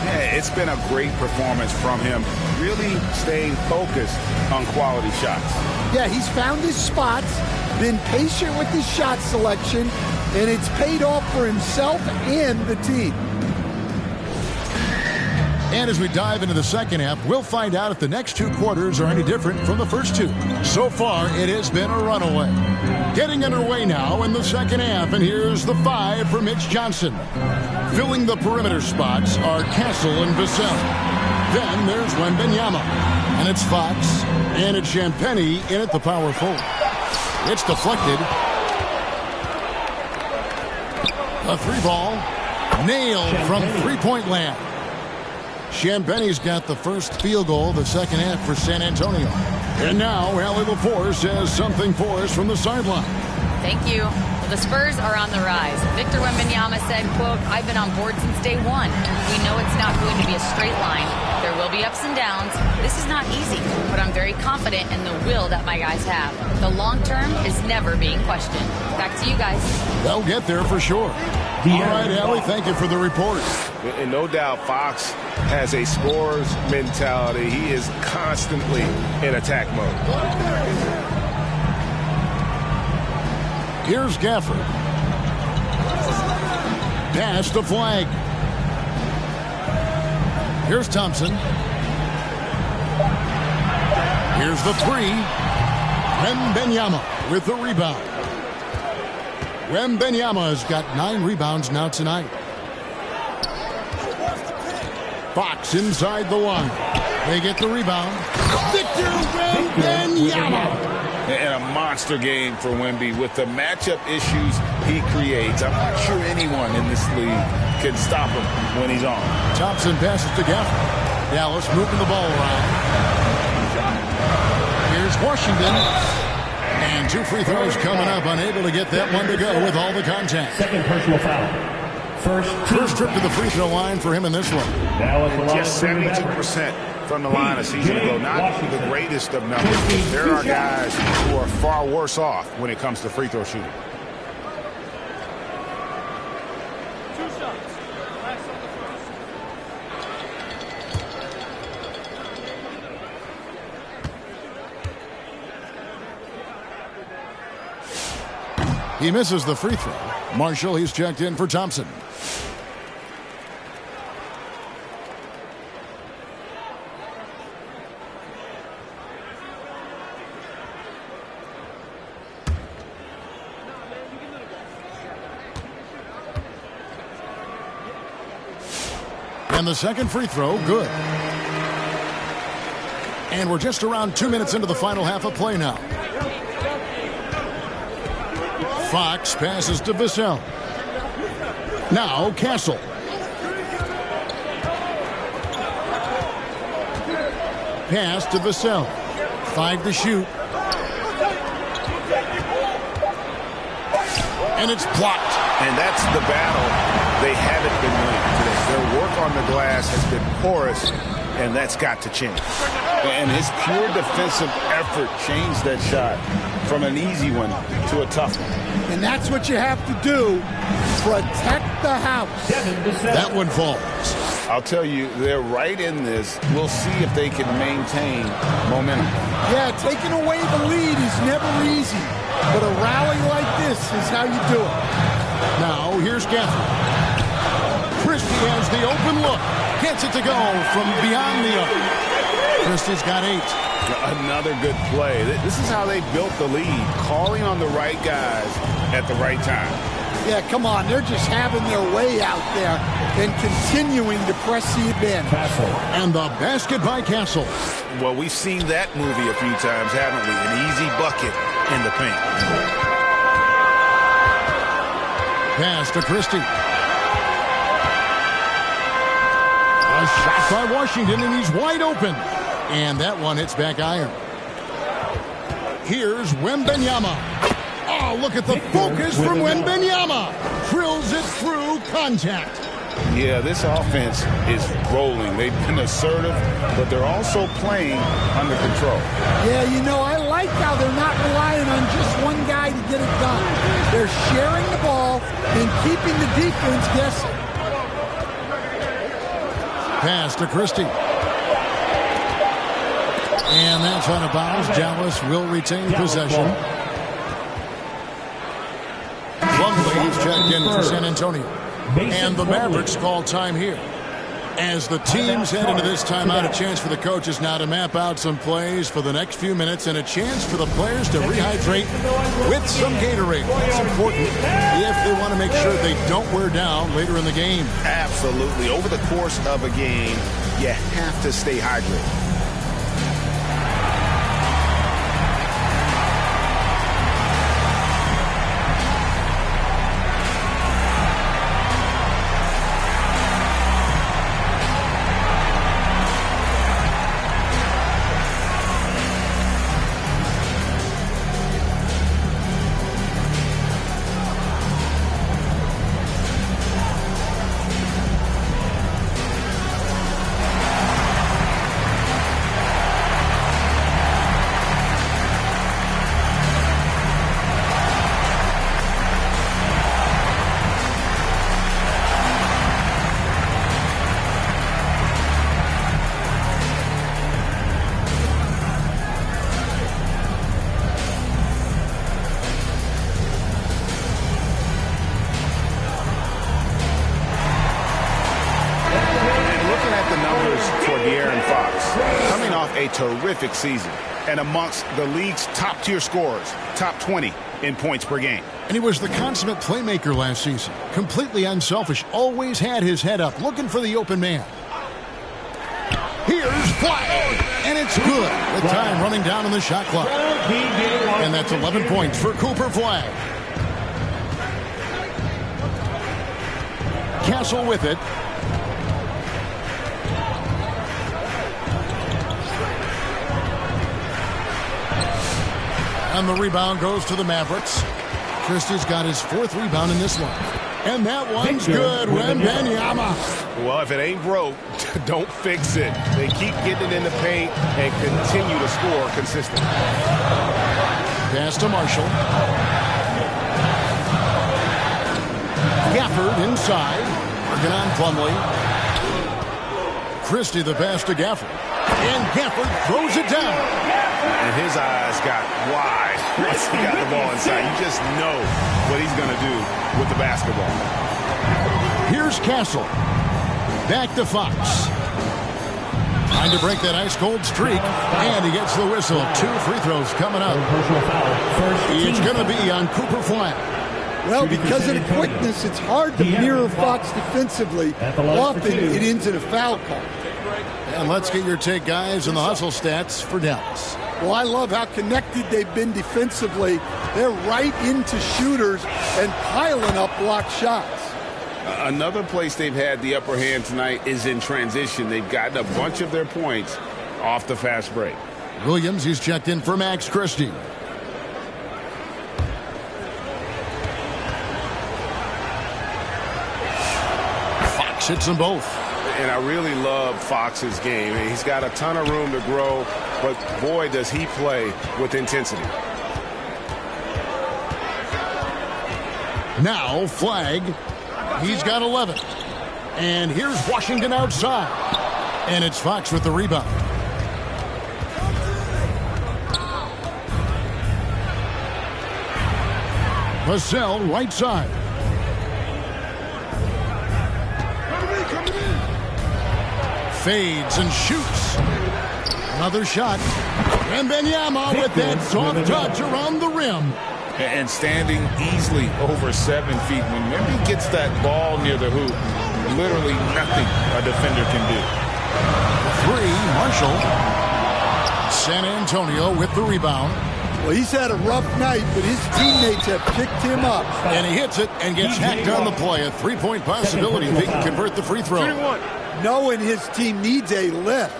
Yeah, it's been a great performance from him, really staying focused on quality shots. Yeah, he's found his spots, been patient with his shot selection, and it's paid off for himself and the team. And as we dive into the second half, we'll find out if the next two quarters are any different from the first two. So far, it has been a runaway. Getting underway now in the second half, and here's the 5 for Mitch Johnson. Filling the perimeter spots are Castle and Vassell. Then there's Wembanyama. And it's Fox, and it's Champagnie in at the power forward. It's deflected. A 3-ball. Nailed from three-point land. Champagnie's got the first field goal of the second half for San Antonio. And now, Allie LaForce has something for us from the sideline. Thank you. Well, the Spurs are on the rise. Victor Wembanyama said, quote, "I've been on board since day one. We know it's not going to be a straight line. There will be ups and downs. This is not easy, but I'm very confident in the will that my guys have. The long term is never being questioned." Back to you guys. They'll get there for sure. All right, Allie, thank you for the report. And no doubt Fox has a scorer's mentality. He is constantly in attack mode. Here's Gafford. Pass to Flag. Here's Thompson. Here's the 3. Wembanyama with the rebound. Wembanyama has got 9 rebounds now tonight. Fox inside the 1. They get the rebound. Victor Wembanyama. And a monster game for Wemby with the matchup issues he creates. I'm not sure anyone in this league can stop him when he's on. Thompson passes to Gafford. Dallas moving the ball around. Here's Washington. And 2 free throws coming up. Unable to get that one to go with all the contact. Second personal foul. First trip to the free throw line for him in this one. And just 72% from the line a season ago. Not the greatest of numbers, but there are guys who are far worse off when it comes to free throw shooting. He misses the free throw. Marshall, he's checked in for Thompson. And the second free throw, good. And we're just around 2 minutes into the final half of play now. Fox passes to Vassell. Now Castle. Pass to Vassell. 5 to shoot. And it's blocked. And that's the battle they haven't been winning today. Their work on the glass has been porous, and that's got to change. And his pure defensive effort changed that shot from an easy one to a tough one. And that's what you have to do. Protect the house. That one falls. I'll tell you, they're right in this. We'll see if they can maintain momentum. Yeah, taking away the lead is never easy. But a rally like this is how you do it. Now, here's Gafford. Christie has the open look. Gets it to go from beyond the arc. Christie's got 8. Another good play. This is how they built the lead, calling on the right guys at the right time. Yeah, come on. They're just having their way out there and continuing to press the advantage. And the basket by Castle. Well, we've seen that movie a few times, haven't we? An easy bucket in the paint. Pass to Christie. A shot by Washington, and he's wide open. And that one hits back iron. Here's Wembanyama. Oh, look at the focus from Wembanyama. Drills it through contact. Yeah, this offense is rolling. They've been assertive, but they're also playing under control. Yeah, you know, I like how they're not relying on just one guy to get it done. They're sharing the ball and keeping the defense guessing. Pass to Christie. And that's out of bounds. Dallas will retain possession. Plumlee is checked in for San Antonio. And the Mavericks call time here. As the teams head into this timeout, a chance for the coaches now to map out some plays for the next few minutes and a chance for the players to rehydrate with some Gatorade. It's important if they want to make sure they don't wear down later in the game. Absolutely. Over the course of a game, you have to stay hydrated. Terrific season and amongst the league's top-tier scorers, top 20 in points per game. And he was the consummate playmaker last season. Completely unselfish, always had his head up, looking for the open man. Here's Flag, and it's good. With time running down on the shot clock. And that's 11 points for Cooper Flag. Castle with it. And the rebound goes to the Mavericks. Christie's got his 4th rebound in this one. And that one's good. Wembanyama. Well, if it ain't broke, don't fix it. They keep getting it in the paint and continue to score consistently. Pass to Marshall. Gafford inside. Working on Plumlee. Christie the pass to Gafford. And Gafford throws it down. And his eyes got wide once he got the ball inside. You just know what he's going to do with the basketball. Here's Castle. Back to Fox. Trying to break that ice-cold streak. And he gets the whistle. 2 free throws coming up. It's going to be on Cooper Flag. Well, because of the quickness, it's hard to mirror Fox defensively. Often it ends in a foul call. And let's get your take, guys, on the hustle stats for Dallas. Well, I love how connected they've been defensively. They're right into shooters and piling up blocked shots. Another place they've had the upper hand tonight is in transition. They've gotten a bunch of their points off the fast break. Williams, he's checked in for Max Christie. Fox hits them both. And I really love Fox's game. He's got a ton of room to grow, but boy, does he play with intensity. Now Flag, he's got 11. And here's Washington outside. And it's Fox with the rebound. Vassell right side. Fades and shoots. Another shot. Wembanyama with that soft touch around the rim. And standing easily over 7 feet. Whenever he gets that ball near the hoop, literally nothing a defender can do. 3, Marshall. San Antonio with the rebound. Well, he's had a rough night, but his teammates have picked him up. And he hits it and gets hacked on the play. A 3-point possibility if he can convert the free throw. Knowing his team needs a lift,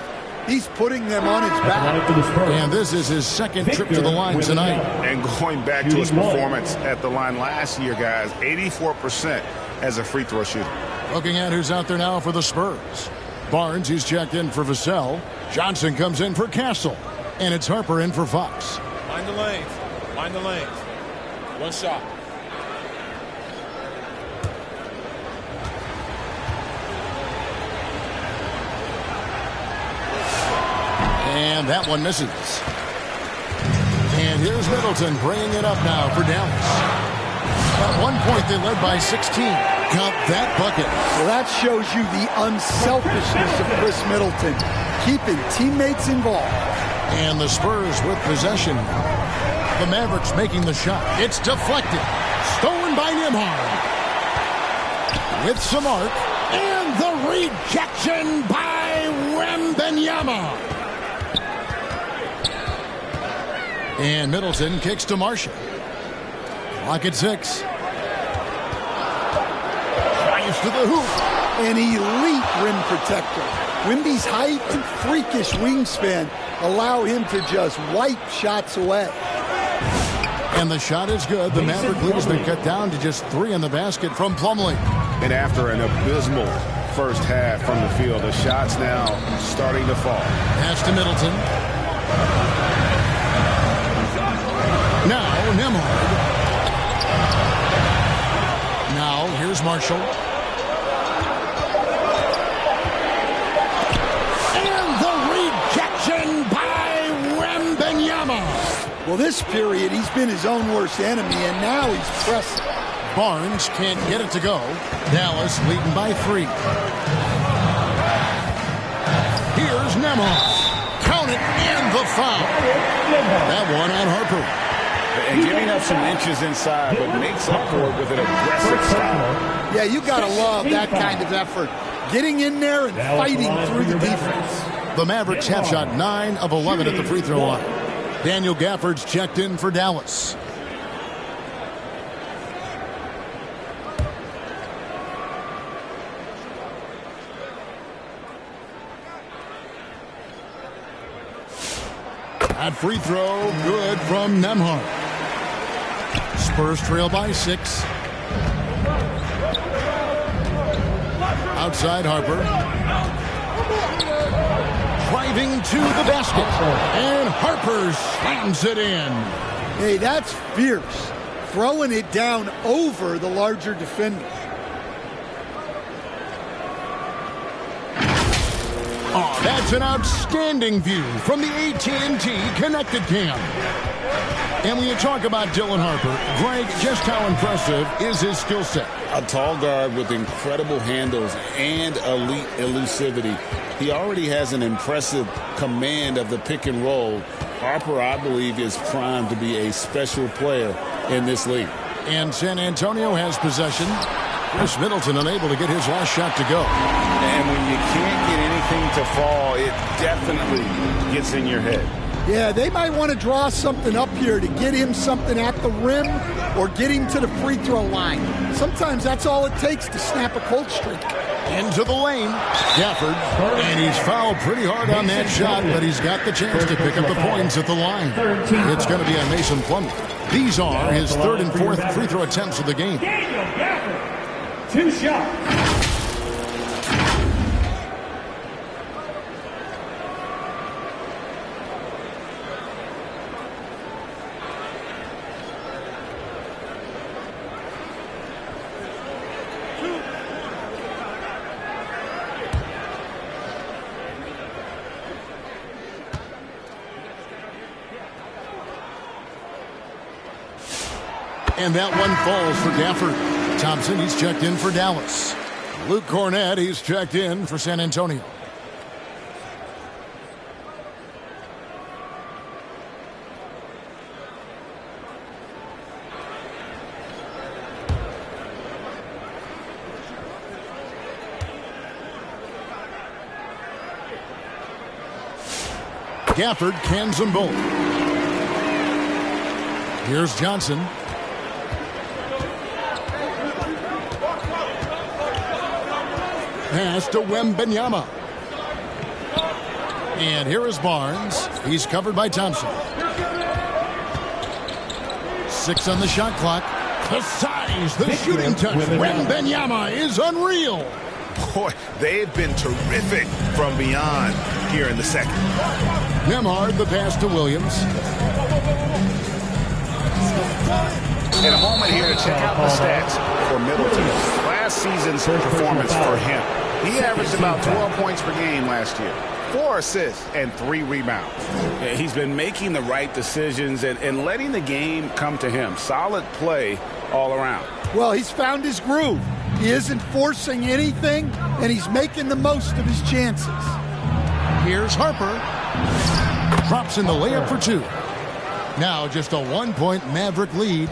he's putting them on his back. And this is his 2nd trip to the line tonight. And going back to his performance at the line last year, guys, 84% as a free throw shooter. Looking at who's out there now for the Spurs. Barnes, he's checked in for Vassell. Johnson comes in for Castle. And it's Harper in for Fox. Mind the lanes. Mind the lanes. One shot. And that one misses. And here's Middleton bringing it up now for Dallas. At one point, they led by 16. Count that bucket. Well, that shows you the unselfishness of Chris Middleton, keeping teammates involved. And the Spurs with possession. The Mavericks making the shot. It's deflected. Stolen by Nembhard. With some arc. And the rejection by Wembanyama. And Middleton kicks to Marshall. Clock at 6. Drives to the hoop. An elite rim protector. Wemby's height and freakish wingspan allow him to just wipe shots away. And the shot is good. The Maverick lead has been cut down to just 3 in the basket from Plumlee. And after an abysmal first half from the field, the shot's now starting to fall. Pass to Middleton. Now Nembhard. Now here's Marshall. And the rejection by Wembanyama. Well, this period, he's been his own worst enemy, and now he's pressing. Barnes can't get it to go. Dallas leading by 3. Here's Nembhard. Count it, and the foul. That one on Harper. And giving up some inches inside, but makes up for it with an aggressive style. Yeah, you got to love that kind of effort. Getting in there and fighting through the defense. The Mavericks have shot 9 of 11 at the free throw line. Daniel Gafford's checked in for Dallas. That free throw, good from Nembhard. Spurs trail by 6. Outside Harper. Driving to the basket. And Harper slams it in. Hey, that's fierce. Throwing it down over the larger defender. Oh, that's an outstanding view from the AT&T Connected Cam. And when you talk about Dylan Harper, Greg, just how impressive is his skill set? A tall guard with incredible handles and elite elusivity. He already has an impressive command of the pick and roll. Harper, I believe, is primed to be a special player in this league. And San Antonio has possession. Chris Middleton unable to get his last shot to go. And when you can't get anything to fall, it definitely gets in your head. Yeah, they might want to draw something up here to get him something at the rim or get him to the free throw line. Sometimes that's all it takes to snap a cold streak. Into the lane. Gafford. And he's fouled pretty hard on that shot, but he's got the chance to pick up the points at the line. It's going to be on Mason Plumlee. These are his 3rd and 4th free throw attempts of the game. Daniel Gafford, 2 shots. And that one falls for Gafford. Thompson, he's checked in for Dallas. Luke Cornett, he's checked in for San Antonio. Gafford cans them both. Here's Johnson. Pass to Wembanyama. And here is Barnes. He's covered by Thompson. 6 on the shot clock. The size, the shooting touch. Wembanyama is unreal. Boy, they've been terrific from beyond here in the second. Nembhard, the pass to Williams. And a moment here to check out the stats for Middleton. Last season's performance for him. He averaged about 12 points per game last year. 4 assists and 3 rebounds. Yeah, he's been making the right decisions and letting the game come to him. Solid play all around. Well, he's found his groove. He isn't forcing anything, and he's making the most of his chances. Here's Harper. Drops in the layup for 2. Now just a 1-point Maverick lead.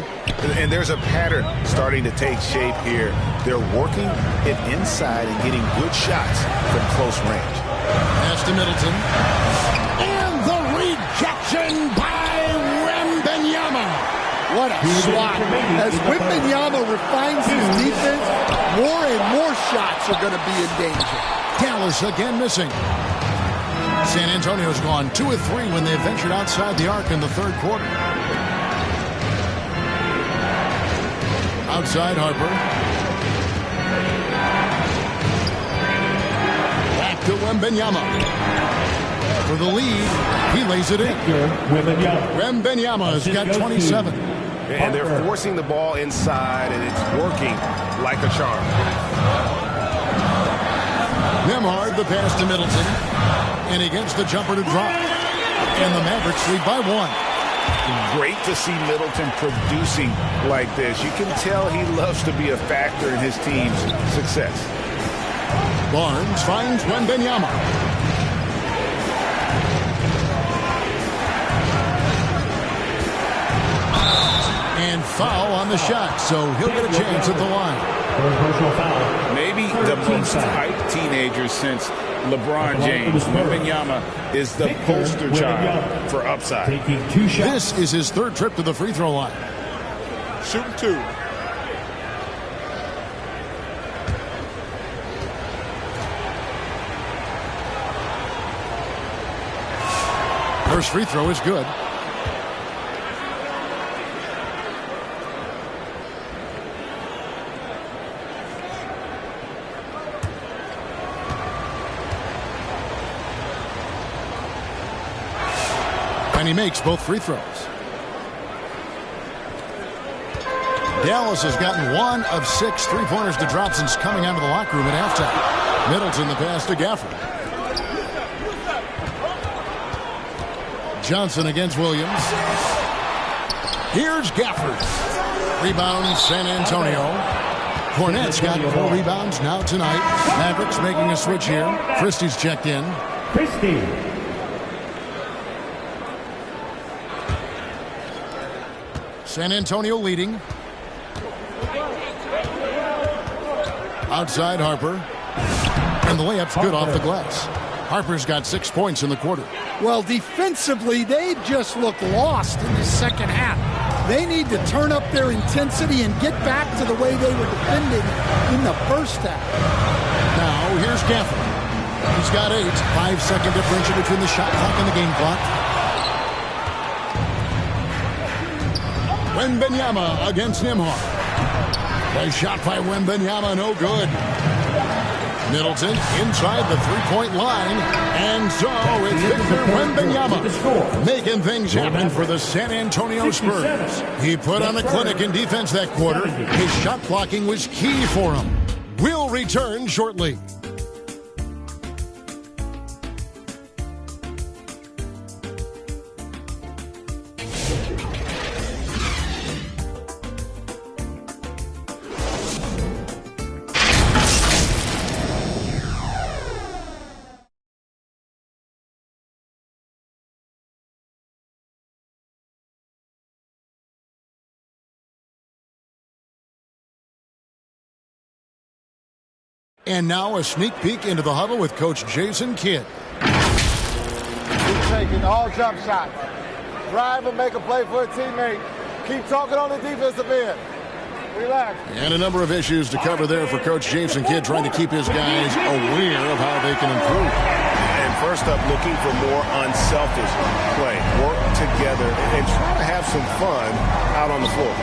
And there's a pattern starting to take shape here. They're working it inside and getting good shots from close range. Pass to Middleton. And the rejection by Wembanyama. What a swat. As Wembanyama refines his defense, more and more shots are going to be in danger. Dallas again missing. San Antonio's gone 2 of 3 when they ventured outside the arc in the third quarter. Outside Harper. Back to Wembanyama. For the lead, he lays it in. Wembanyama's got 27. And they're forcing the ball inside, and it's working like a charm. Nembhard, the pass to Middleton. And he gets the jumper to drop. And the Mavericks lead by 1. Great to see Middleton producing like this. You can tell he loves to be a factor in his team's success. Barnes finds Wembanyama. And foul on the shot, so he'll get a chance at the line. Maybe the most hyped teenager since LeBron James. Wembanyama is the poster child for upside. This is his 3rd trip to the free throw line. Shooting 2. First free throw is good. And he makes both free throws. Dallas has gotten 1 of 6 3-pointers to drop since coming out of the locker room at halftime. Middleton the pass to Gafford. Johnson against Williams. Here's Gafford. Rebound San Antonio. Cornette's got 4 rebounds now tonight. Mavericks making a switch here. Christie's checked in. Christie. San Antonio leading. Outside Harper. And the layup's good off the glass. Harper's got 6 points in the quarter. Well, defensively, they just look lost in the second half. They need to turn up their intensity and get back to the way they were defending in the first half. Now, here's Gafford. He's got 8. 5-second differential between the shot clock and the game clock. Wembanyama against Nembhard. Nice shot by Wembanyama, no good. Middleton inside the 3-point line. And so it's Victor Wembanyama making things happen for the San Antonio Spurs. He put on a clinic in defense that quarter. His shot blocking was key for him. We'll return shortly. And now a sneak peek into the huddle with Coach Jason Kidd. Keep taking all jump shots. Drive and make a play for a teammate. Keep talking on the defensive end. Relax. And a number of issues to cover there for Coach Jason Kidd, trying to keep his guys aware of how they can improve. And first up, looking for more unselfish play. Work together and try to have some fun out on the floor.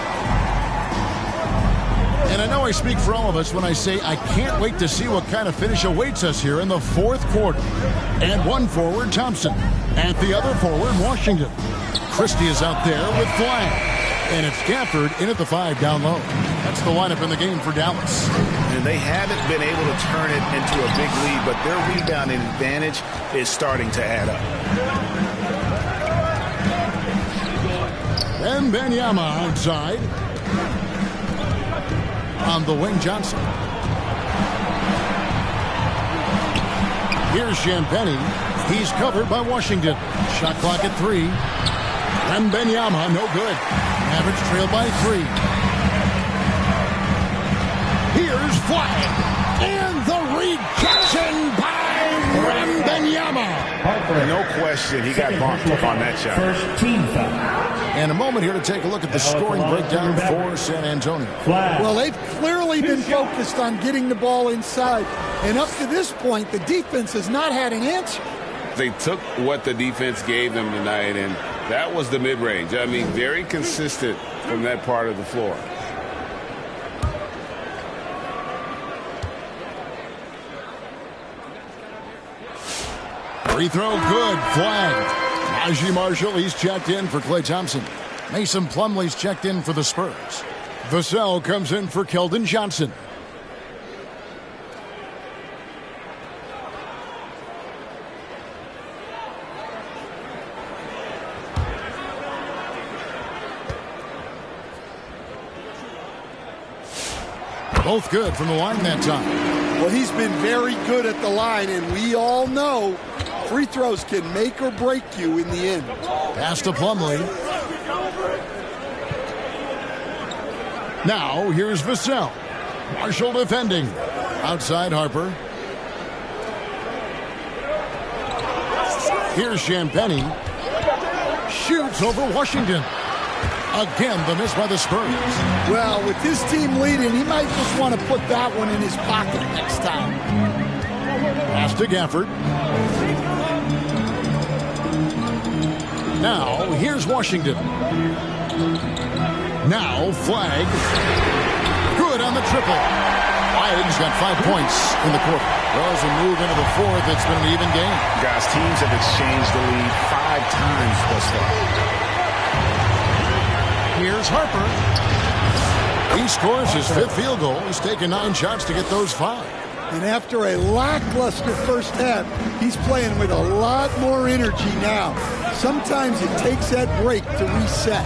And I know I speak for all of us when I say I can't wait to see what kind of finish awaits us here in the fourth quarter. And one forward, Thompson. At the other forward, Washington. Christie is out there with Flag. And it's Gafford in at the 5 down low. That's the lineup in the game for Dallas. And they haven't been able to turn it into a big lead, but their rebounding advantage is starting to add up. And Wembanyama outside. On the wing, Johnson. Here's Champagnie. He's covered by Washington. Shot clock at 3. Wembanyama, no good. Mavericks trail by 3. Here's Flag. And the rejection by Wembanyama. No question, he got bumped on that shot. First team foul. And a moment here to take a look at the scoring breakdown for San Antonio. Well, they've clearly been focused on getting the ball inside. And up to this point, the defense has not had an answer. They took what the defense gave them tonight, and that was the mid-range. I mean, very consistent from that part of the floor. Free throw good. Flag. Najee Marshall, he's checked in for Klay Thompson. Mason Plumlee's checked in for the Spurs. Vassell comes in for Keldon Johnson. Both good from the line that time. Well, he's been very good at the line, and we all know free throws can make or break you in the end. Pass to Plumlee. Now, here's Vassell. Marshall defending. Outside Harper. Here's Champagnie. Shoots over Washington. Again, the miss by the Spurs. Well, with his team leading, he might just want to put that one in his pocket next time. Pass to Gafford. Now, here's Washington. Now, Flag. Good on the triple. Flag's got 5 points in the quarter. Well, as we move into the fourth, it's been an even game. Guys, teams have exchanged the lead 5 times thus far. Here's Harper. He scores his 5th field goal. He's taken 9 shots to get those 5. And after a lackluster first half, he's playing with a lot more energy now. Sometimes it takes that break to reset.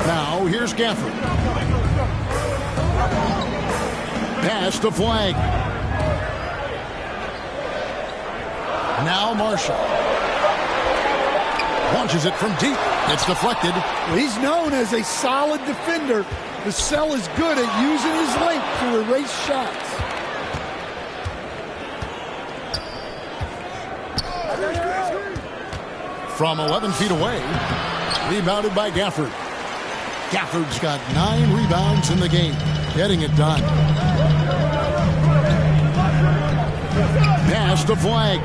Now, here's Gafford. Pass to Flag. Now Marshall. Launches it from deep. It's deflected. Well, he's known as a solid defender. Vassell is good at using his length to erase shots. From 11 feet away, rebounded by Gafford. Gafford's got 9 rebounds in the game, getting it done. Pass to Flag.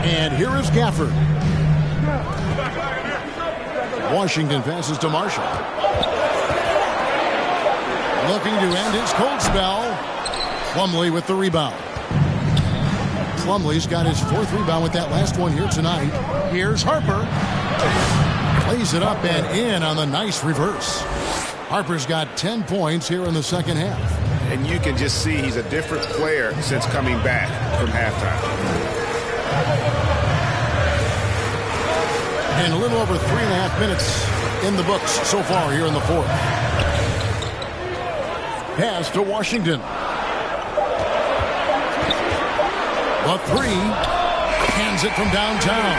And here is Gafford. Washington passes to Marshall. Looking to end his cold spell. Plumlee with the rebound. Plumlee's got his 4th rebound with that last one here tonight. Here's Harper. Plays it up and in on the nice reverse. Harper's got 10 points here in the second half. And you can just see he's a different player since coming back from halftime. And a little over 3.5 minutes in the books so far here in the fourth. Pass to Washington. The 3. Hands it from downtown.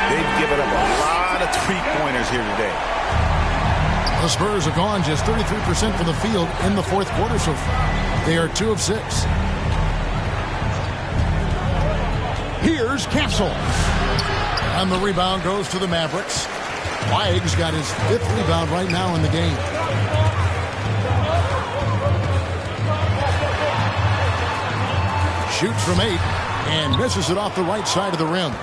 They've given up a lot of 3-pointers here today. The Spurs have gone just 33% from the field in the fourth quarter so far. They are 2 of 6. Here's Capsule. And the rebound goes to the Mavericks. Flag's got his 5th rebound right now in the game. Shoots from 8 and misses it off the right side of the rim.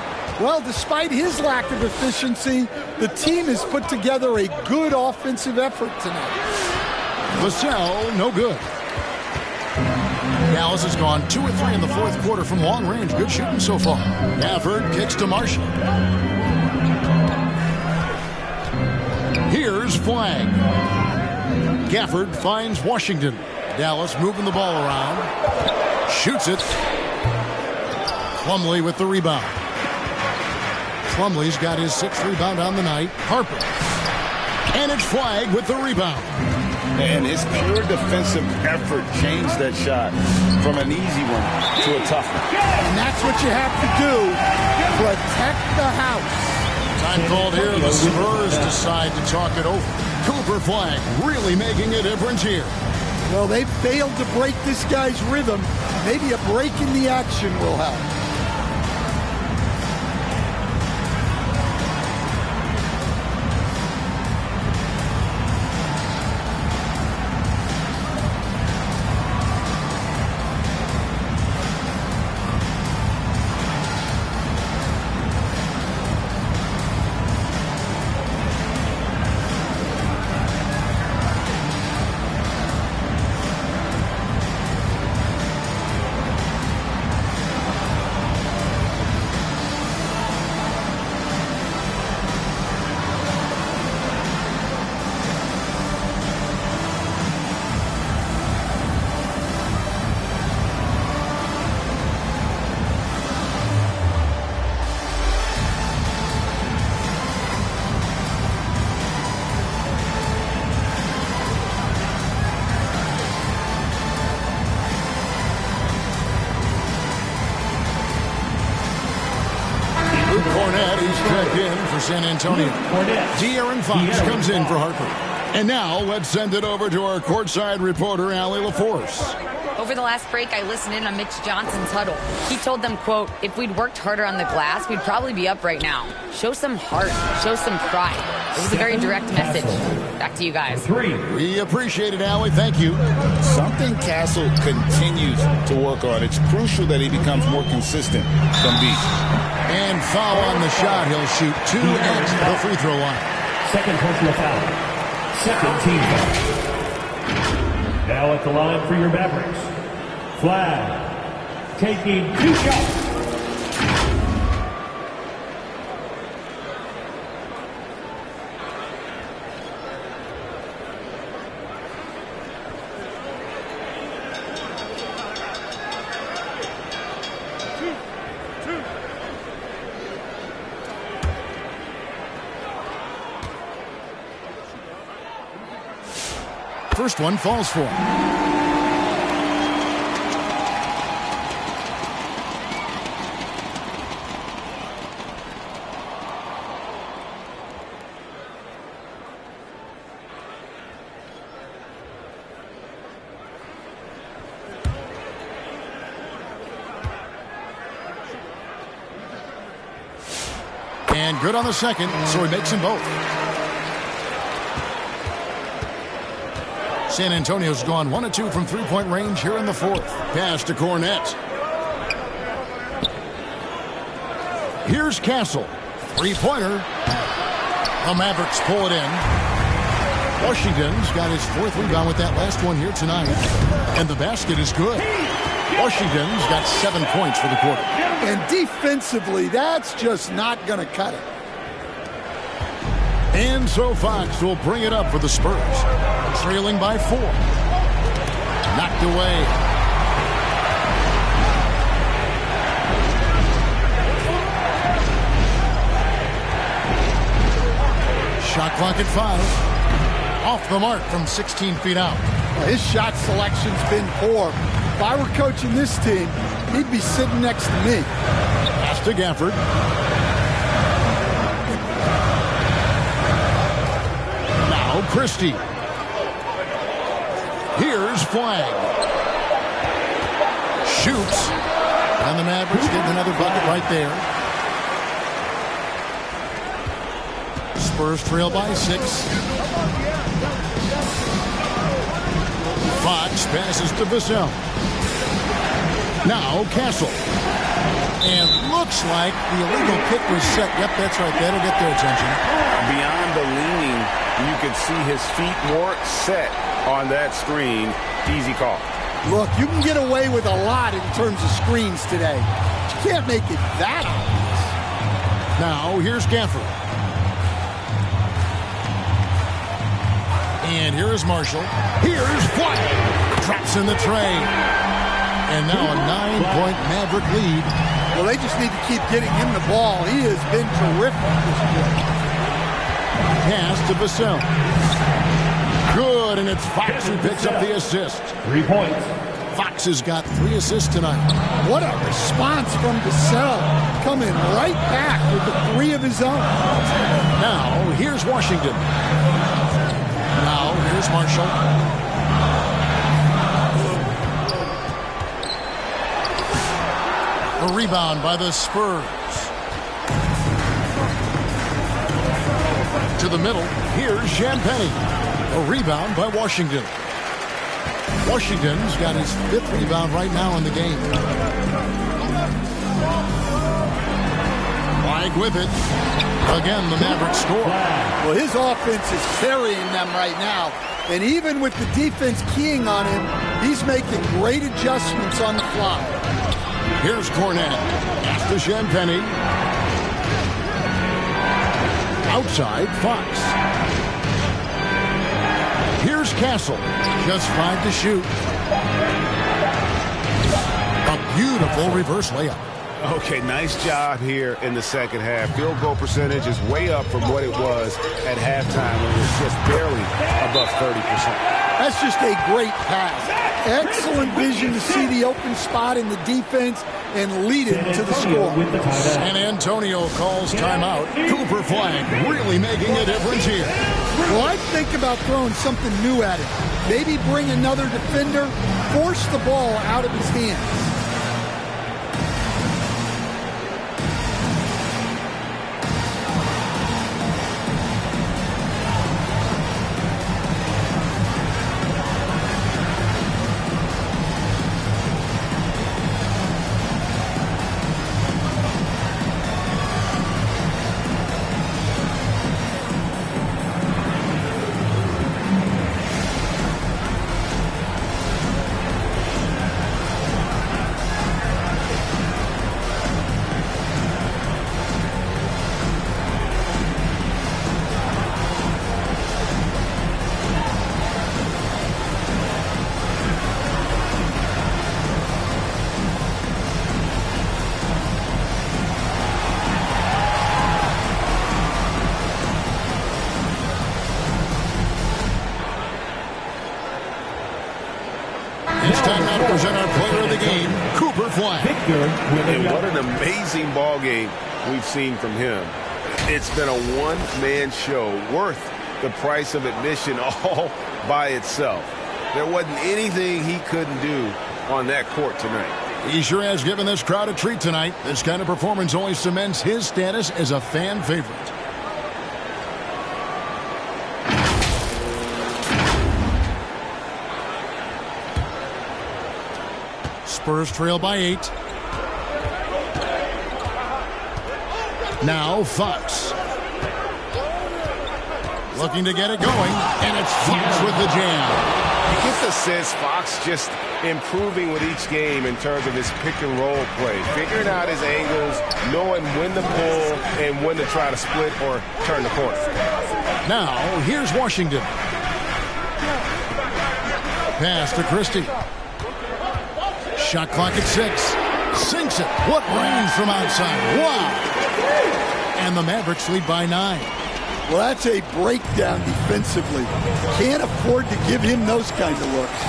Well, despite his lack of efficiency, the team has put together a good offensive effort tonight. Vassell, no good. Dallas has gone 2 of 3 in the fourth quarter from long range. Good shooting so far. Gafford kicks to Marshall. Here's Flagg. Gafford finds Washington. Dallas moving the ball around. Shoots it. Plumlee with the rebound. Plumlee's got his 6th rebound on the night. Harper. And it's Flagg with the rebound. And his pure defensive effort changed that shot from an easy one to a tough one. And that's what you have to do. Protect the house. Time called here. The Spurs decide to talk it over. Cooper Flagg really making a difference here. Well, they failed to break this guy's rhythm. Maybe a break in the action will help. San Antonio. De'Aaron Fox comes in for Harper. And now let's send it over to our courtside reporter, Allie LaForce. Over the last break, I listened in on Mitch Johnson's huddle. He told them, quote, if we'd worked harder on the glass, we'd probably be up right now. Show some heart. Show some pride. It was a very direct message. Back to you guys. We appreciate it, Allie. Thank you. Something Castle continues to work on. It's crucial that he becomes more consistent from deep. And foul on the shot. He'll shoot 2 at the free throw line. Second personal foul. Second team foul. Now at the line for your Mavericks. Flagg taking 2 shots. First one falls for him. And good on the second, so he makes them both. San Antonio's gone 1 of 2 from three-point range here in the fourth. Pass to Cornette. Here's Castle. Three-pointer. The Mavericks pull it in. Washington's got his 4th rebound with that last one here tonight. And the basket is good. Washington's got 7 points for the quarter. And defensively, that's just not going to cut it. And so Fox will bring it up for the Spurs. Trailing by 4. Knocked away. Shot clock at 5. Off the mark from 16 feet out. Well, his shot selection's been poor. If I were coaching this team, he'd be sitting next to me. Pass to Gafford. Now Christie. Here's Flagg. Shoots. And the Mavericks get another bucket right there. Spurs trail by 6. Fox passes to Vassell. Now Castle. And looks like the illegal kick was set. Yep, that's right. That'll get their attention. Beyond the leaning, you could see his feet more set on that screen. Easy call. Look, you can get away with a lot in terms of screens today. But you can't make it that obvious. Now, here's Gafford. And here is Marshall. Here's White. Traps in the tray. And now a 9-point Maverick lead. Well, they just need to keep getting him the ball. He has been terrific this year. Pass to Vassell. Good, and it's Fox who picks up the assist. 3 points. Fox has got 3 assists tonight. What a response from Vassell, coming right back with the 3 of his own. Now, here's Washington. Now, here's Marshall. A rebound by the Spurs. To the middle, here's Champagnie. A rebound by Washington. Washington's got his 5th rebound right now in the game. White with it. Again, the Mavericks score. Well, his offense is carrying them right now. And even with the defense keying on him, he's making great adjustments on the fly. Here's Cornette. Pass to Champagnie. Outside, Fox. Here's Castle. Just 5 to shoot. A beautiful reverse layup. Okay, nice job here in the second half. Field goal percentage is way up from what it was at halftime when it was just barely above 30%. That's just a great pass. Excellent vision to see the open spot in the defense and lead it to the score. San Antonio calls timeout. Cooper Flag really making a difference here. Well, I'd think about throwing something new at it. Maybe bring another defender, force the ball out of his hands. It's time now to present our player of the game, Cooper Flag. And what an amazing ball game we've seen from him. It's been a one-man show worth the price of admission all by itself. There wasn't anything he couldn't do on that court tonight. He sure has given this crowd a treat tonight. This kind of performance only cements his status as a fan favorite. Spurs trail by 8. Now Fox. Looking to get it going, and it's Fox with the jam. You get the sense Fox just improving with each game in terms of his pick-and-roll play, figuring out his angles, knowing when to pull and when to try to split or turn the corner. Now, here's Washington. Pass to Christie. Shot clock at 6. Sinks it. What range from outside. Wow. And the Mavericks lead by 9. Well, that's a breakdown defensively. Can't afford to give him those kinds of looks.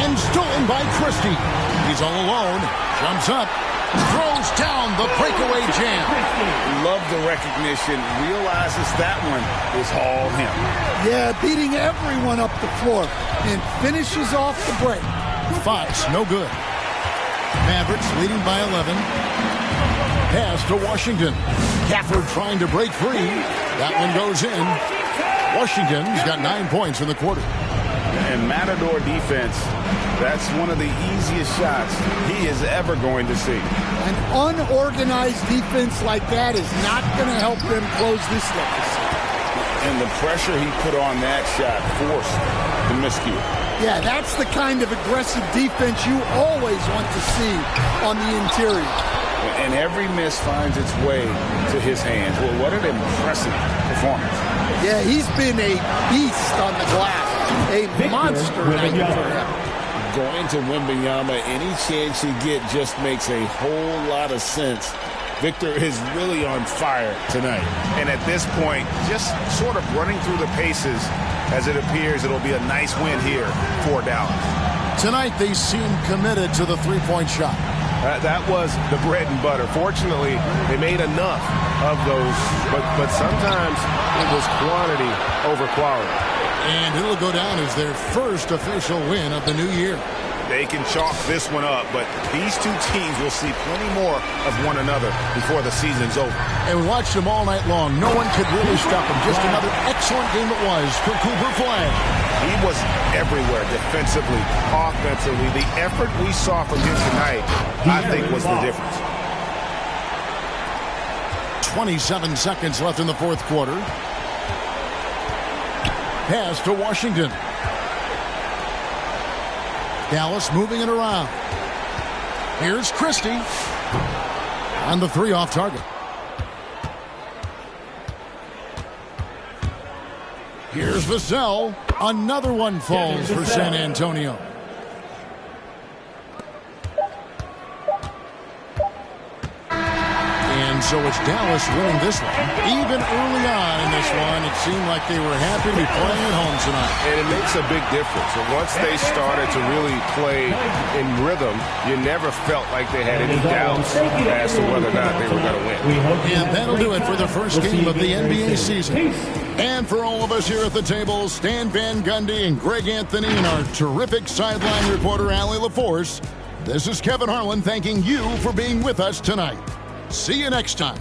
And stolen by Christie. He's all alone. Jumps up. Throws down the breakaway jam. Love the recognition. Realizes that one is all him. Yeah, beating everyone up the floor. And finishes off the break. Fox, no good. Mavericks leading by 11. Pass to Washington. Gafford trying to break free. That one goes in. Washington's got 9 points in the quarter. And Matador defense, that's one of the easiest shots he is ever going to see. An unorganized defense like that is not going to help them close this deficit. And the pressure he put on that shot forced the miscue. Yeah, that's the kind of aggressive defense you always want to see on the interior. And every miss finds its way to his hands. Well, what an impressive performance. Yeah, he's been a beast on the glass. A monster night for him. Going to Wembanyama, any chance you get just makes a whole lot of sense. Victor is really on fire tonight. And at this point, just sort of running through the paces as it appears it'll be a nice win here for Dallas. Tonight, they seem committed to the three-point shot. That was the bread and butter. Fortunately, they made enough of those, but sometimes it was quantity over quality. And it'll go down as their first official win of the new year. They can chalk this one up, but these two teams will see plenty more of one another before the season's over. And we watched them all night long. No one could really stop him. Just another excellent game it was for Cooper Flag. He was everywhere, defensively, offensively. The effort we saw from him tonight, I think, was the difference. 27 seconds left in the fourth quarter. Pass to Washington. Dallas moving it around. Here's Christie. And the three off target. Here's Vassell. Another one falls for San Antonio. And so it's Dallas winning this one. Even early on in this one, it seemed like they were happy to be playing at home tonight. And it makes a big difference. And once they started to really play in rhythm, you never felt like they had any doubts as to whether or not they were going to win. And that'll do it for the first game of the NBA season. And for all of us here at the table, Stan Van Gundy and Greg Anthony and our terrific sideline reporter, Allie LaForce, this is Kevin Harlan thanking you for being with us tonight. See you next time.